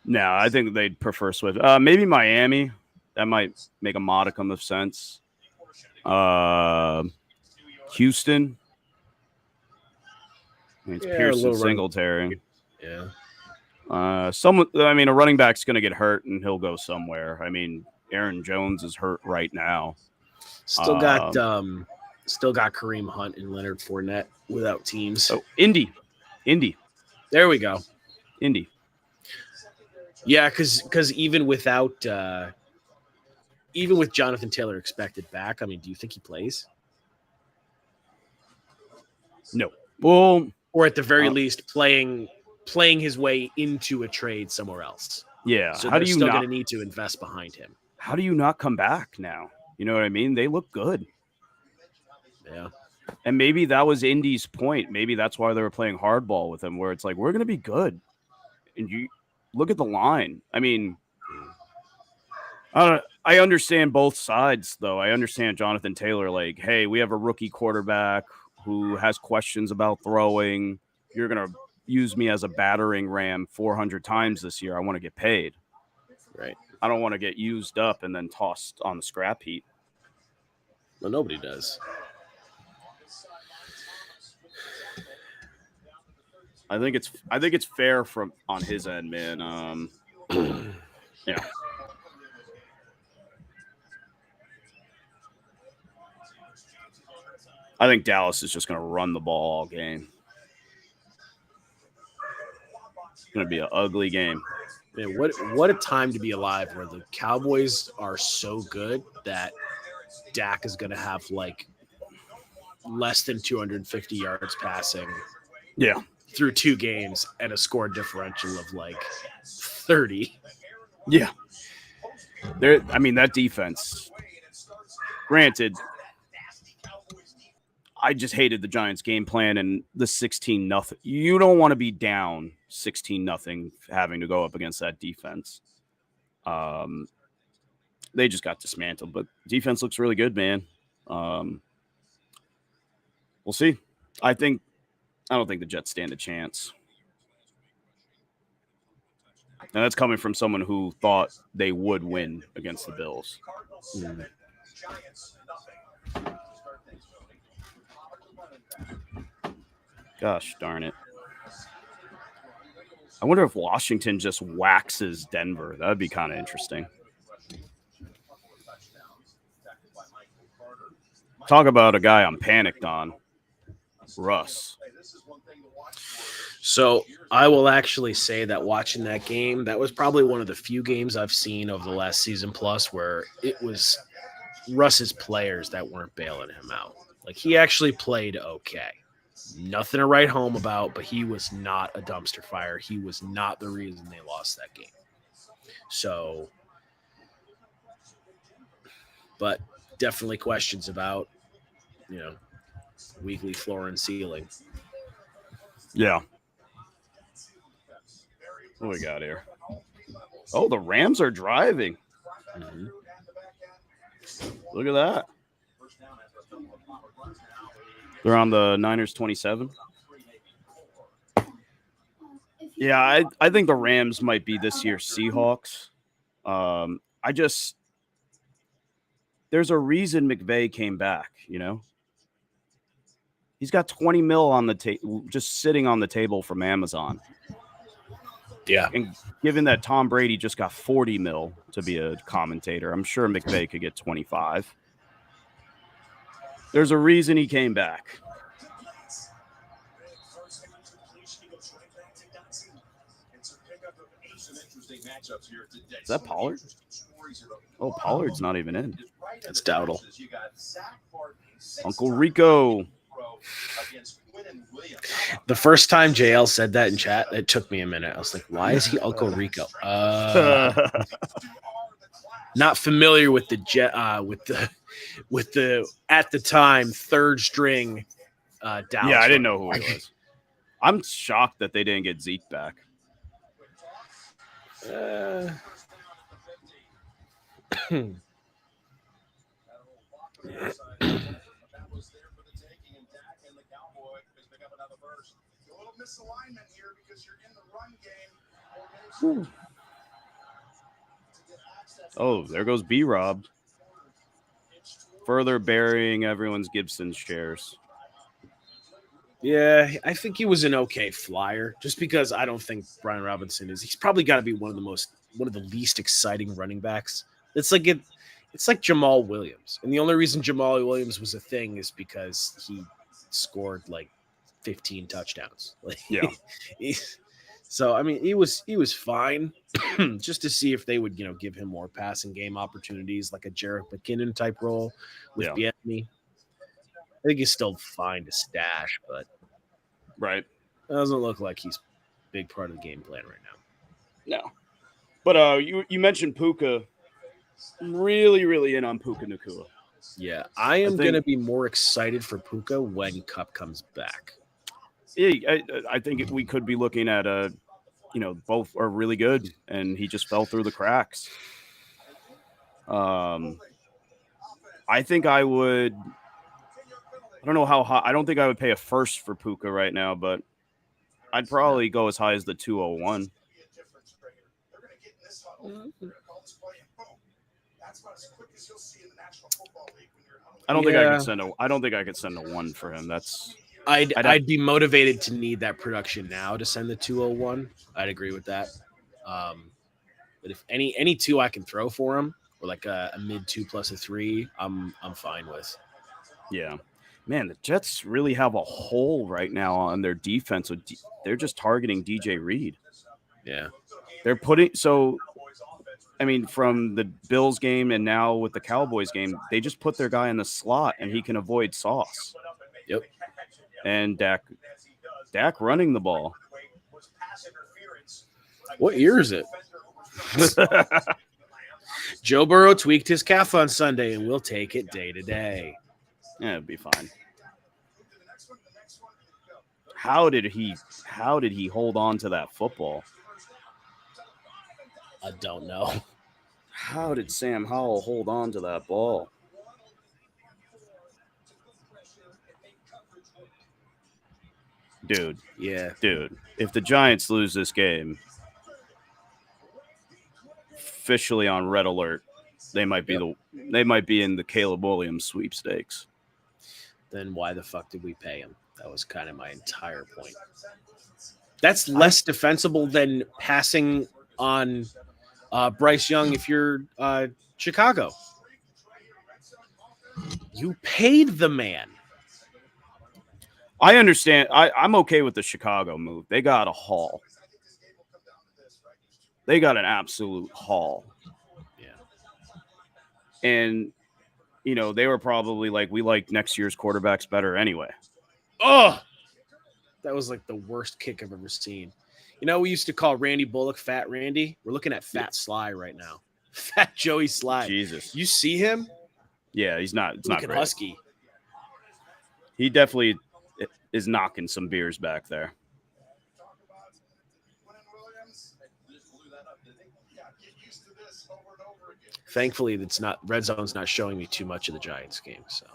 No, I think they'd prefer Swift. Maybe Miami. That might make a modicum of sense. Houston. It's Pearson Singletary. Yeah. A running back's going to get hurt and he'll go somewhere. I mean, Aaron Jones is hurt right now. Still got Kareem Hunt and Leonard Fournette without teams. Oh, Indy. There we go. Indy. Yeah, because even with Jonathan Taylor expected back, I mean, do you think he plays? No. Well, or at the very least, playing his way into a trade somewhere else. Yeah. So they're still going to need to invest behind him. How do you not come back now? You know what I mean? They look good. Yeah. And maybe that was Indy's point. Maybe that's why they were playing hardball with him, where it's like, we're going to be good. And you look at the line. I mean, I understand both sides, though. I understand Jonathan Taylor, like, hey, we have a rookie quarterback who has questions about throwing. You're going to use me as a battering ram 400 times this year. I want to get paid. Right. I don't want to get used up and then tossed on the scrap heap. Well, nobody does. I think it's fair on his end, man. Yeah. I think Dallas is just going to run the ball all game. It's going to be an ugly game. Man, what a time to be alive where the Cowboys are so good that Dak is going to have like less than 250 yards passing. Yeah. Through 2 games and a score differential of like 30. Yeah. That defense. Granted, I just hated the Giants' game plan and the 16-0. You don't want to be down 16-0 having to go up against that defense. They just got dismantled, but defense looks really good, man. We'll see. I don't think the Jets stand a chance. And that's coming from someone who thought they would win against the Bills. Gosh darn it. I wonder if Washington just waxes Denver. That would be kind of interesting. Talk about a guy I'm panicked on. Russ. So I will actually say that watching that game, that was probably one of the few games I've seen over the last season plus where it was Russ's players that weren't bailing him out. Like, he actually played okay. Nothing to write home about, but he was not a dumpster fire. He was not the reason they lost that game. So, but definitely questions about, weekly floor and ceiling. Yeah. What do we got here? Oh, the Rams are driving. Mm-hmm. Look at that. They're on the Niners 27. Yeah, I think the Rams might be this year's Seahawks. there's a reason McVay came back. He's got 20 mil on the table, just sitting on the table from Amazon. Yeah. And given that Tom Brady just got 40 mil to be a commentator, I'm sure McVay could get 25. There's a reason he came back. Is that Pollard? Oh, Pollard's not even in. It's Dowdle. Uncle Rico. The first time JL said that in chat, it took me a minute. I was like, why is he Uncle Rico? Not familiar with the at the time third string Dallas. Yeah, I didn't know who he was. I'm shocked that they didn't get Zeke back. Oh, there goes B-Rob. Further burying everyone's Gibson shares. Yeah, I think he was an okay flyer, just because I don't think Brian Robinson is. He's probably got to be one of the least exciting running backs. It's like Jamal Williams, and the only reason Jamal Williams was a thing is because he scored like 15 touchdowns. Yeah. So I mean, he was fine, just to see if they would give him more passing game opportunities, like a Jerick McKinnon type role with Bieniemy. I think he's still fine to stash, but right, it doesn't look like he's a big part of the game plan right now. No, but you mentioned Puka. I'm really in on Puka Nacua. Yeah, I am going to be more excited for Puka when Cup comes back. Yeah, I think we could be looking at both are really good, and he just fell through the cracks. I think I would. I don't know how high. I don't think I would pay a first for Puka right now, but I'd probably go as high as the 201. I don't think I could send a. I don't think I could send a 1 for him. I'd be motivated to need that production now to send the 201. I'd agree with that. But if any 2 I can throw for him, or like a mid 2 plus a 3, I'm fine with. Yeah. Man, the Jets really have a hole right now on their defense. So they're just targeting DJ Reed. Yeah. They're from the Bills game and now with the Cowboys game, they just put their guy in the slot and he can avoid Sauce. Yep. And Dak running the ball. What year is it? Joe Burrow tweaked his calf on Sunday, and we'll take it day to day. Yeah, it'd be fine. How did he hold on to that football? I don't know. How did Sam Howell hold on to that ball? Dude, if the Giants lose this game, officially on red alert, they might be in the Caleb Williams sweepstakes. Then why the fuck did we pay him? That was kind of my entire point. That's less defensible than passing on Bryce Young if you're Chicago. You paid the man. I understand. I'm okay with the Chicago move. They got a haul. They got an absolute haul. Yeah. And, they were probably like, we like next year's quarterbacks better anyway. Oh, that was like the worst kick I've ever seen. We used to call Randy Bullock Fat Randy. We're looking at Fat Sly right now. Fat Joey Sly. Jesus. You see him? Yeah, he's not. It's not great. Husky. He definitely is knocking some beers back there. Thankfully, RedZone's not showing me too much of the Giants game. So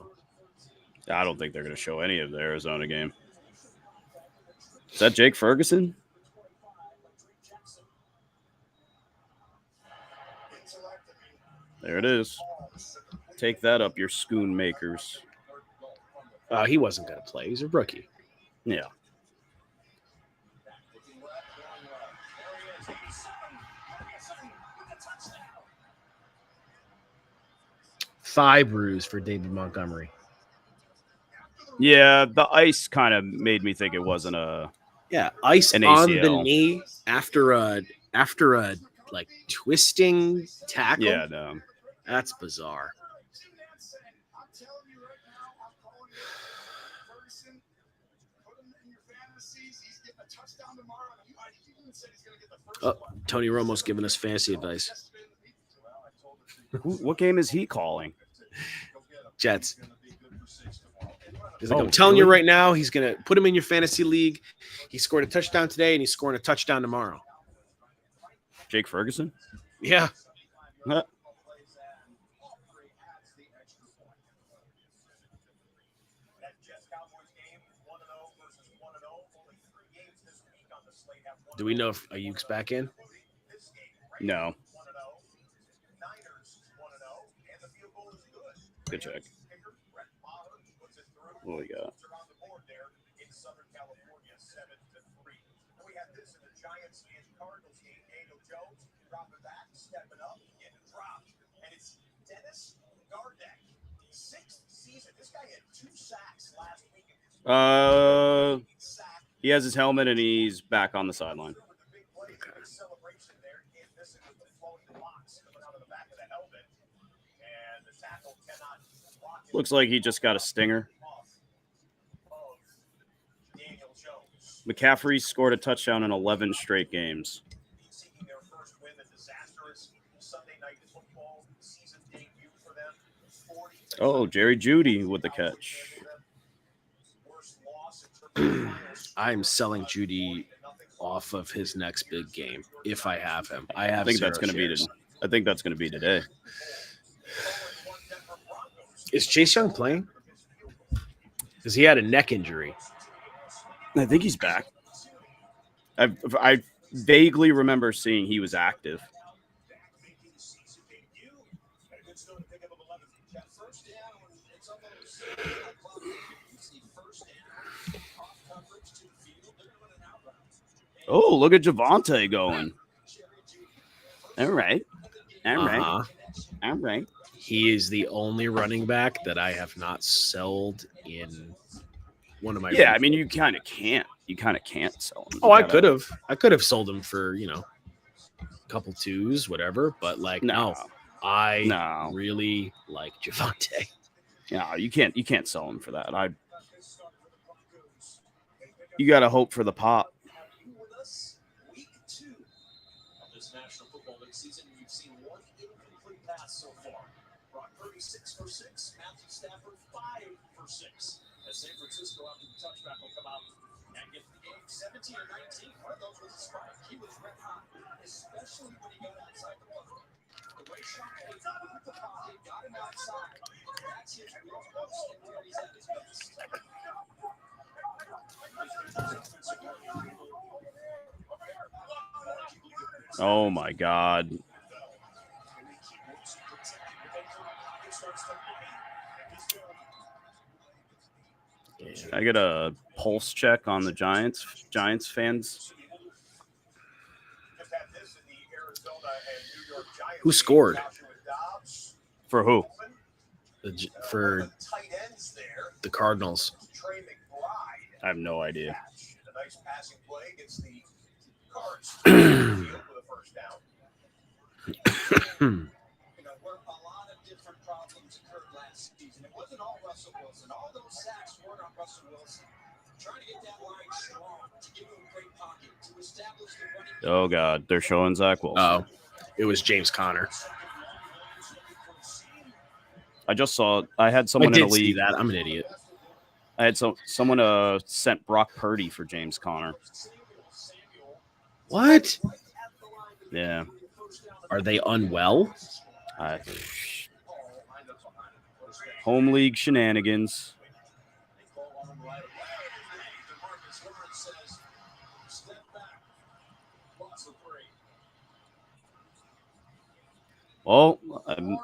I don't think they're going to show any of the Arizona game. Is that Jake Ferguson? There it is. Take that up your spoon makers. He wasn't going to play. He's a rookie. Yeah. 5 brews for David Montgomery. Yeah, the ice kind of made me think it wasn't a. Yeah, ice An on the ACL. knee after a like twisting tackle. Yeah, no. That's bizarre. Oh, Tony Romo's giving us fantasy advice. What game is he calling? Jets. He's like, Oh, I'm telling you really? right now, he's going to put him in your fantasy league. He scored a touchdown today, and he's scoring a touchdown tomorrow. Jake Ferguson? Yeah. Huh. Do we know if Ayuk's back in? No. Good check. What we got? He has his helmet and he's back on the sideline. Looks like he just got a stinger. McCaffrey scored a touchdown in 11 straight games. Oh, Jerry Jeudy with the catch. I'm selling Judy off of his next big game if I have him. I think that's going to be. I think that's going to be today. Is Chase Young playing? Because he had a neck injury. I think he's back. I vaguely remember seeing he was active. Oh, look at Javonte going. All right. All right. He is the only running back that I have not sold in one of my. Yeah, I mean, you kind of can't. You kind of can't sell him. Oh, I could have. I could have sold him for, a couple twos, whatever. But no. I really like Javonte. No, you can't. You can't sell him for that. You got to hope for the pop. Week 2 of this National Football League season, we've seen one incomplete pass so far. Brock Purdy 6 for 6, Matthew Stafford 5 for 6. As San Francisco after the touchback will come out and get the game 17 or 19. One of those was a strike. He was red hot, especially when he got outside the pocket. The way Sean moved the pocket, got him outside. That's his real post and where he's at his best. Oh my God. I get a pulse check on the Giants fans. Who scored? For who? For the Cardinals. I have no idea. Where a lot of different problems occurred last season. It wasn't all Russell Wilson. All those sacks weren't on Russell Wilson. Trying to get that line strong, to give him a great pocket, to establish the running. Oh God, they're showing Zach Wilson. Oh, it was James Conner. I just saw. I had someone in the see league. that. I'm an idiot. I had someone sent Brock Purdy for James Conner. What? Yeah. Are they unwell? Home league shenanigans. Well,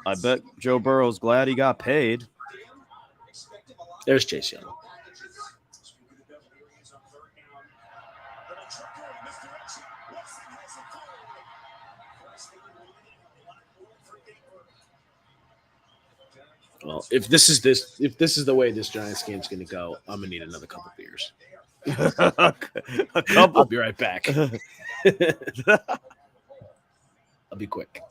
I bet Joe Burrow's glad he got paid. There's Chase Young. Well, if this is the way this Giants game's going to go, I'm going to need another couple beers. A I'll couple. be right back. I'll be quick.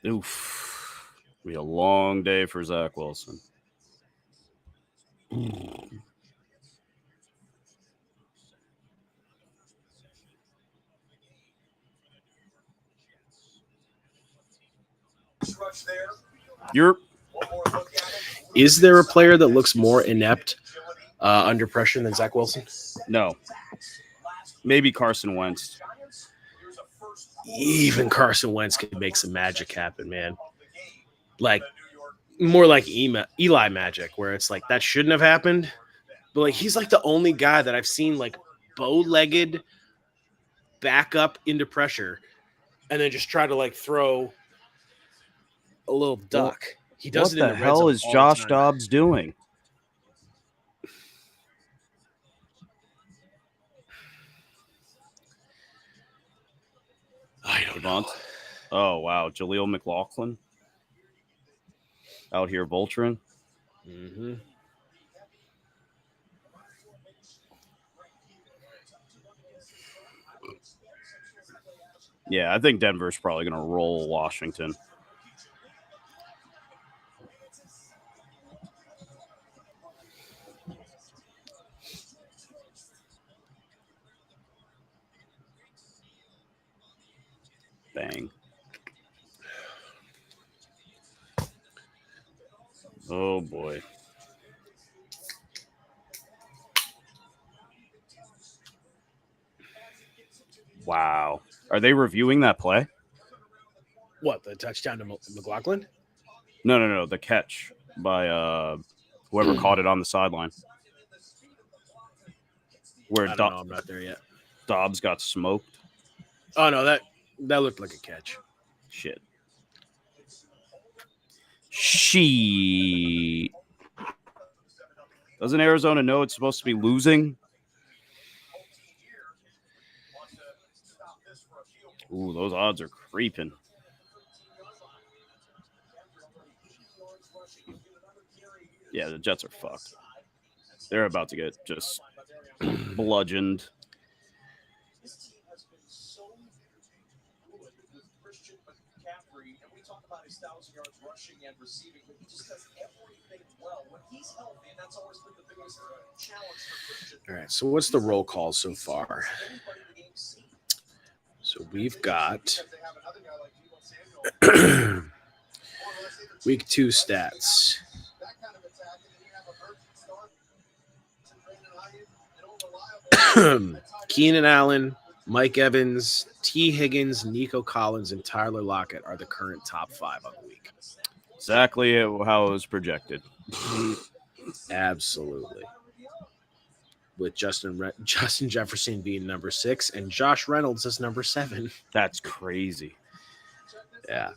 Oof. Be a long day for Zach Wilson. Is there a player that looks more inept under pressure than Zach Wilson? No. Maybe Carson Wentz. Even Carson Wentz could make some magic happen, man. Like more like Eli magic, where it's like that shouldn't have happened. But like he's like the only guy that I've seen like bow-legged back up into pressure and then just try to like throw a little duck. He does What it in the the red hell zone is all Josh the time. Dobbs doing? I don't know. Oh, wow. Jaleel McLaughlin out here vulturing. Mm-hmm. Yeah, I think Denver's probably going to roll Washington. Bang. Oh, boy. Wow. Are they reviewing that play? What, the touchdown to McLaughlin? No. The catch by whoever caught it on the sideline. Where I don't know. I'm not there yet. Dobbs got smoked. Oh, no, that looked like a catch. Shit. Doesn't Arizona know it's supposed to be losing? Ooh, those odds are creeping. Yeah, the Jets are fucked. They're about to get just bludgeoned. And we talk about his 1,000 yards rushing and receiving, but he just does everything well. When he's healthy, and that's always been the biggest challenge for Christian. All right, so what's the roll call so far? So we've got week 2 stats. Keenan Allen, Mike Evans, T. Higgins, Nico Collins, and Tyler Lockett are the current top 5 on the week. Exactly how it was projected. Absolutely. With Justin Jefferson being number 6 and Josh Reynolds as number 7. That's crazy. Yeah.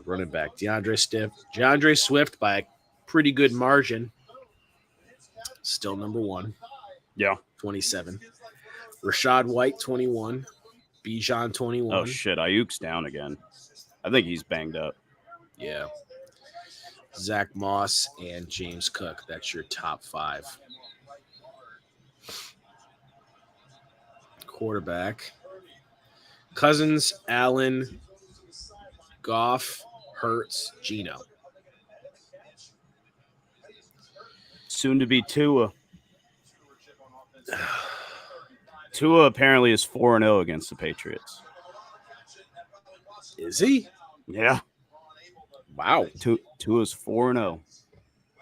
Running back DeAndre Swift by a pretty good margin. still number one, Yeah. 27. Rashad White, 21. Bijan, 21. Oh shit, Ayuk's down again. I think he's banged up. Yeah. Zach Moss and James Cook. That's your top 5. Quarterback. Cousins, Allen, Goff, Hurts, Geno. Soon to be Tua. Tua apparently is 4-0 against the Patriots. Is he? Yeah. Wow. Tua's 4-0.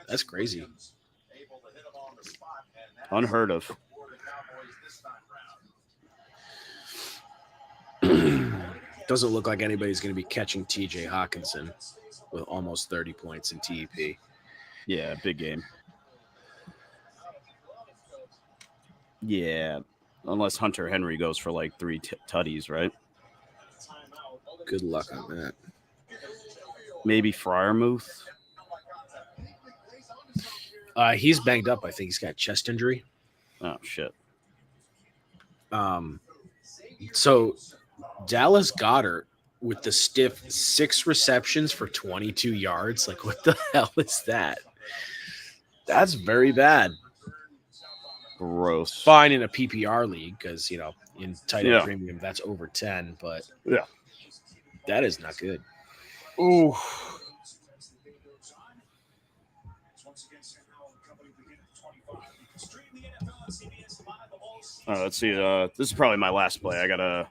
That's crazy. Unheard of. Doesn't look like anybody's going to be catching TJ Hawkinson with almost 30 points in TEP. Yeah, big game. Yeah, unless Hunter Henry goes for like 3 tutties, right? Good luck on that. Maybe Freiermuth. He's banged up. I think he's got a chest injury. Oh, shit. So Dallas Goedert with the stiff 6 receptions for 22 yards. Like, what the hell is that? That's very bad. Gross. Fine in a PPR league because, you know, in tight end Yeah. premium, that's over 10, but Yeah. that is not good. Ooh. Let's see. This is probably my last play. I gotta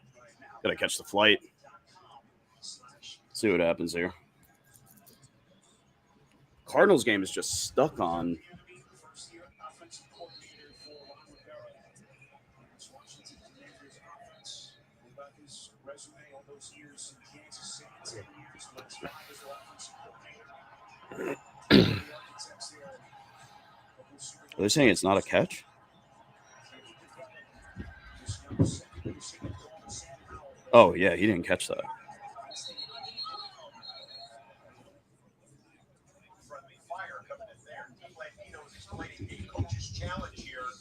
catch the flight. See what happens here. Cardinals game is just stuck on. Are they saying it's not a catch? Oh, yeah, he didn't catch that.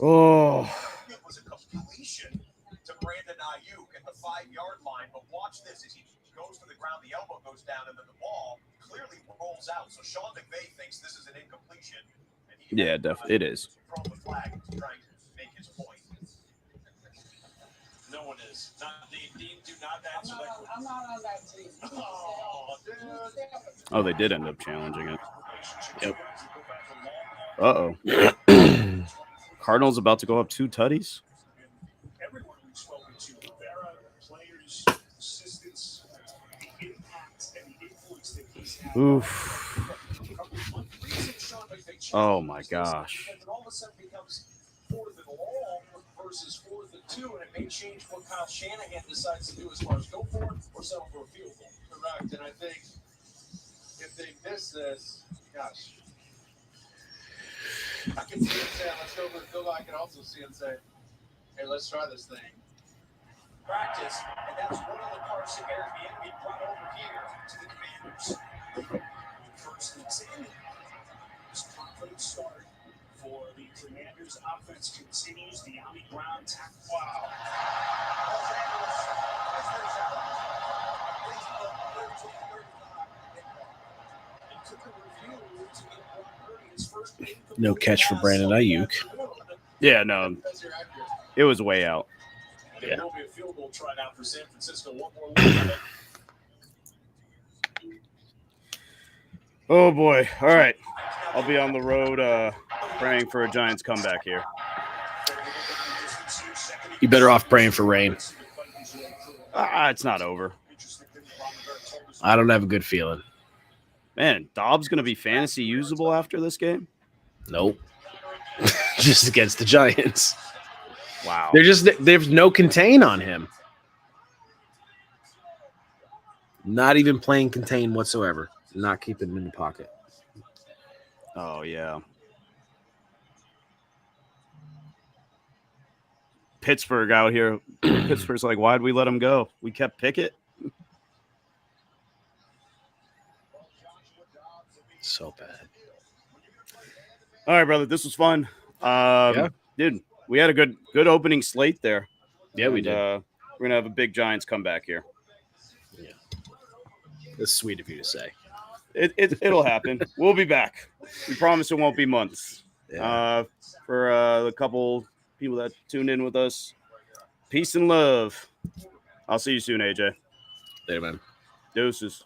Oh. It was a completion to Brandon Ayuk at the 5-yard line, but watch this. As he goes to the ground, the elbow goes down, and then the ball clearly rolls out. So Sean McVay thinks this is an incompletion. Yeah, definitely. It is. Throw the flag, trying to make his point. No one is. Dean, do not answer that question. I'm not on that team. Oh, dude. Oh, they did end up challenging it. Yep. Uh-oh. Cardinals about to go up 2 tutties? Everyone we've spoken to, Rivera, players, assistants, the impact and the influence that he's had. Oof. Oh, my gosh. And all of a sudden becomes 4th and long versus 4th and 2, and it may change what Kyle Shanahan decides to do as far as go for it or settle for a field goal. Correct, and I think if they miss this, gosh, I can see him saying, let's go for the field goal. I can also see him say, hey, let's try this thing. Practice, and that's one of the parts of Airbnb being brought over here to the Commanders. First and 10. This confident start for the Commanders. Offense continues. The Ami Brown tackle. Wow. No catch for Brandon Ayuk. Yeah, no. It was way out. There will be a field goal tried out for San Francisco. One more look. Oh, boy. All right. I'll be on the road praying for a Giants comeback here. You better off praying for rain. It's not over. I don't have a good feeling. Man, Dobbs going to be fantasy usable after this game? Nope. Just against the Giants. Wow. There's no contain on him. Not even playing contain whatsoever. Not keeping him in the pocket. Oh, yeah. Pittsburgh out here. Pittsburgh's like, why'd we let him go? We kept Pickett. So bad. All right, brother. This was fun. Dude, we had a good opening slate there. Yeah, we And, did. We're gonna have a big Giants comeback here. It's sweet of you to say. It'll happen. We'll be back. We promise it won't be months. For the couple people that tuned in with us, peace and love. I'll see you soon, AJ. Later, man. Deuces.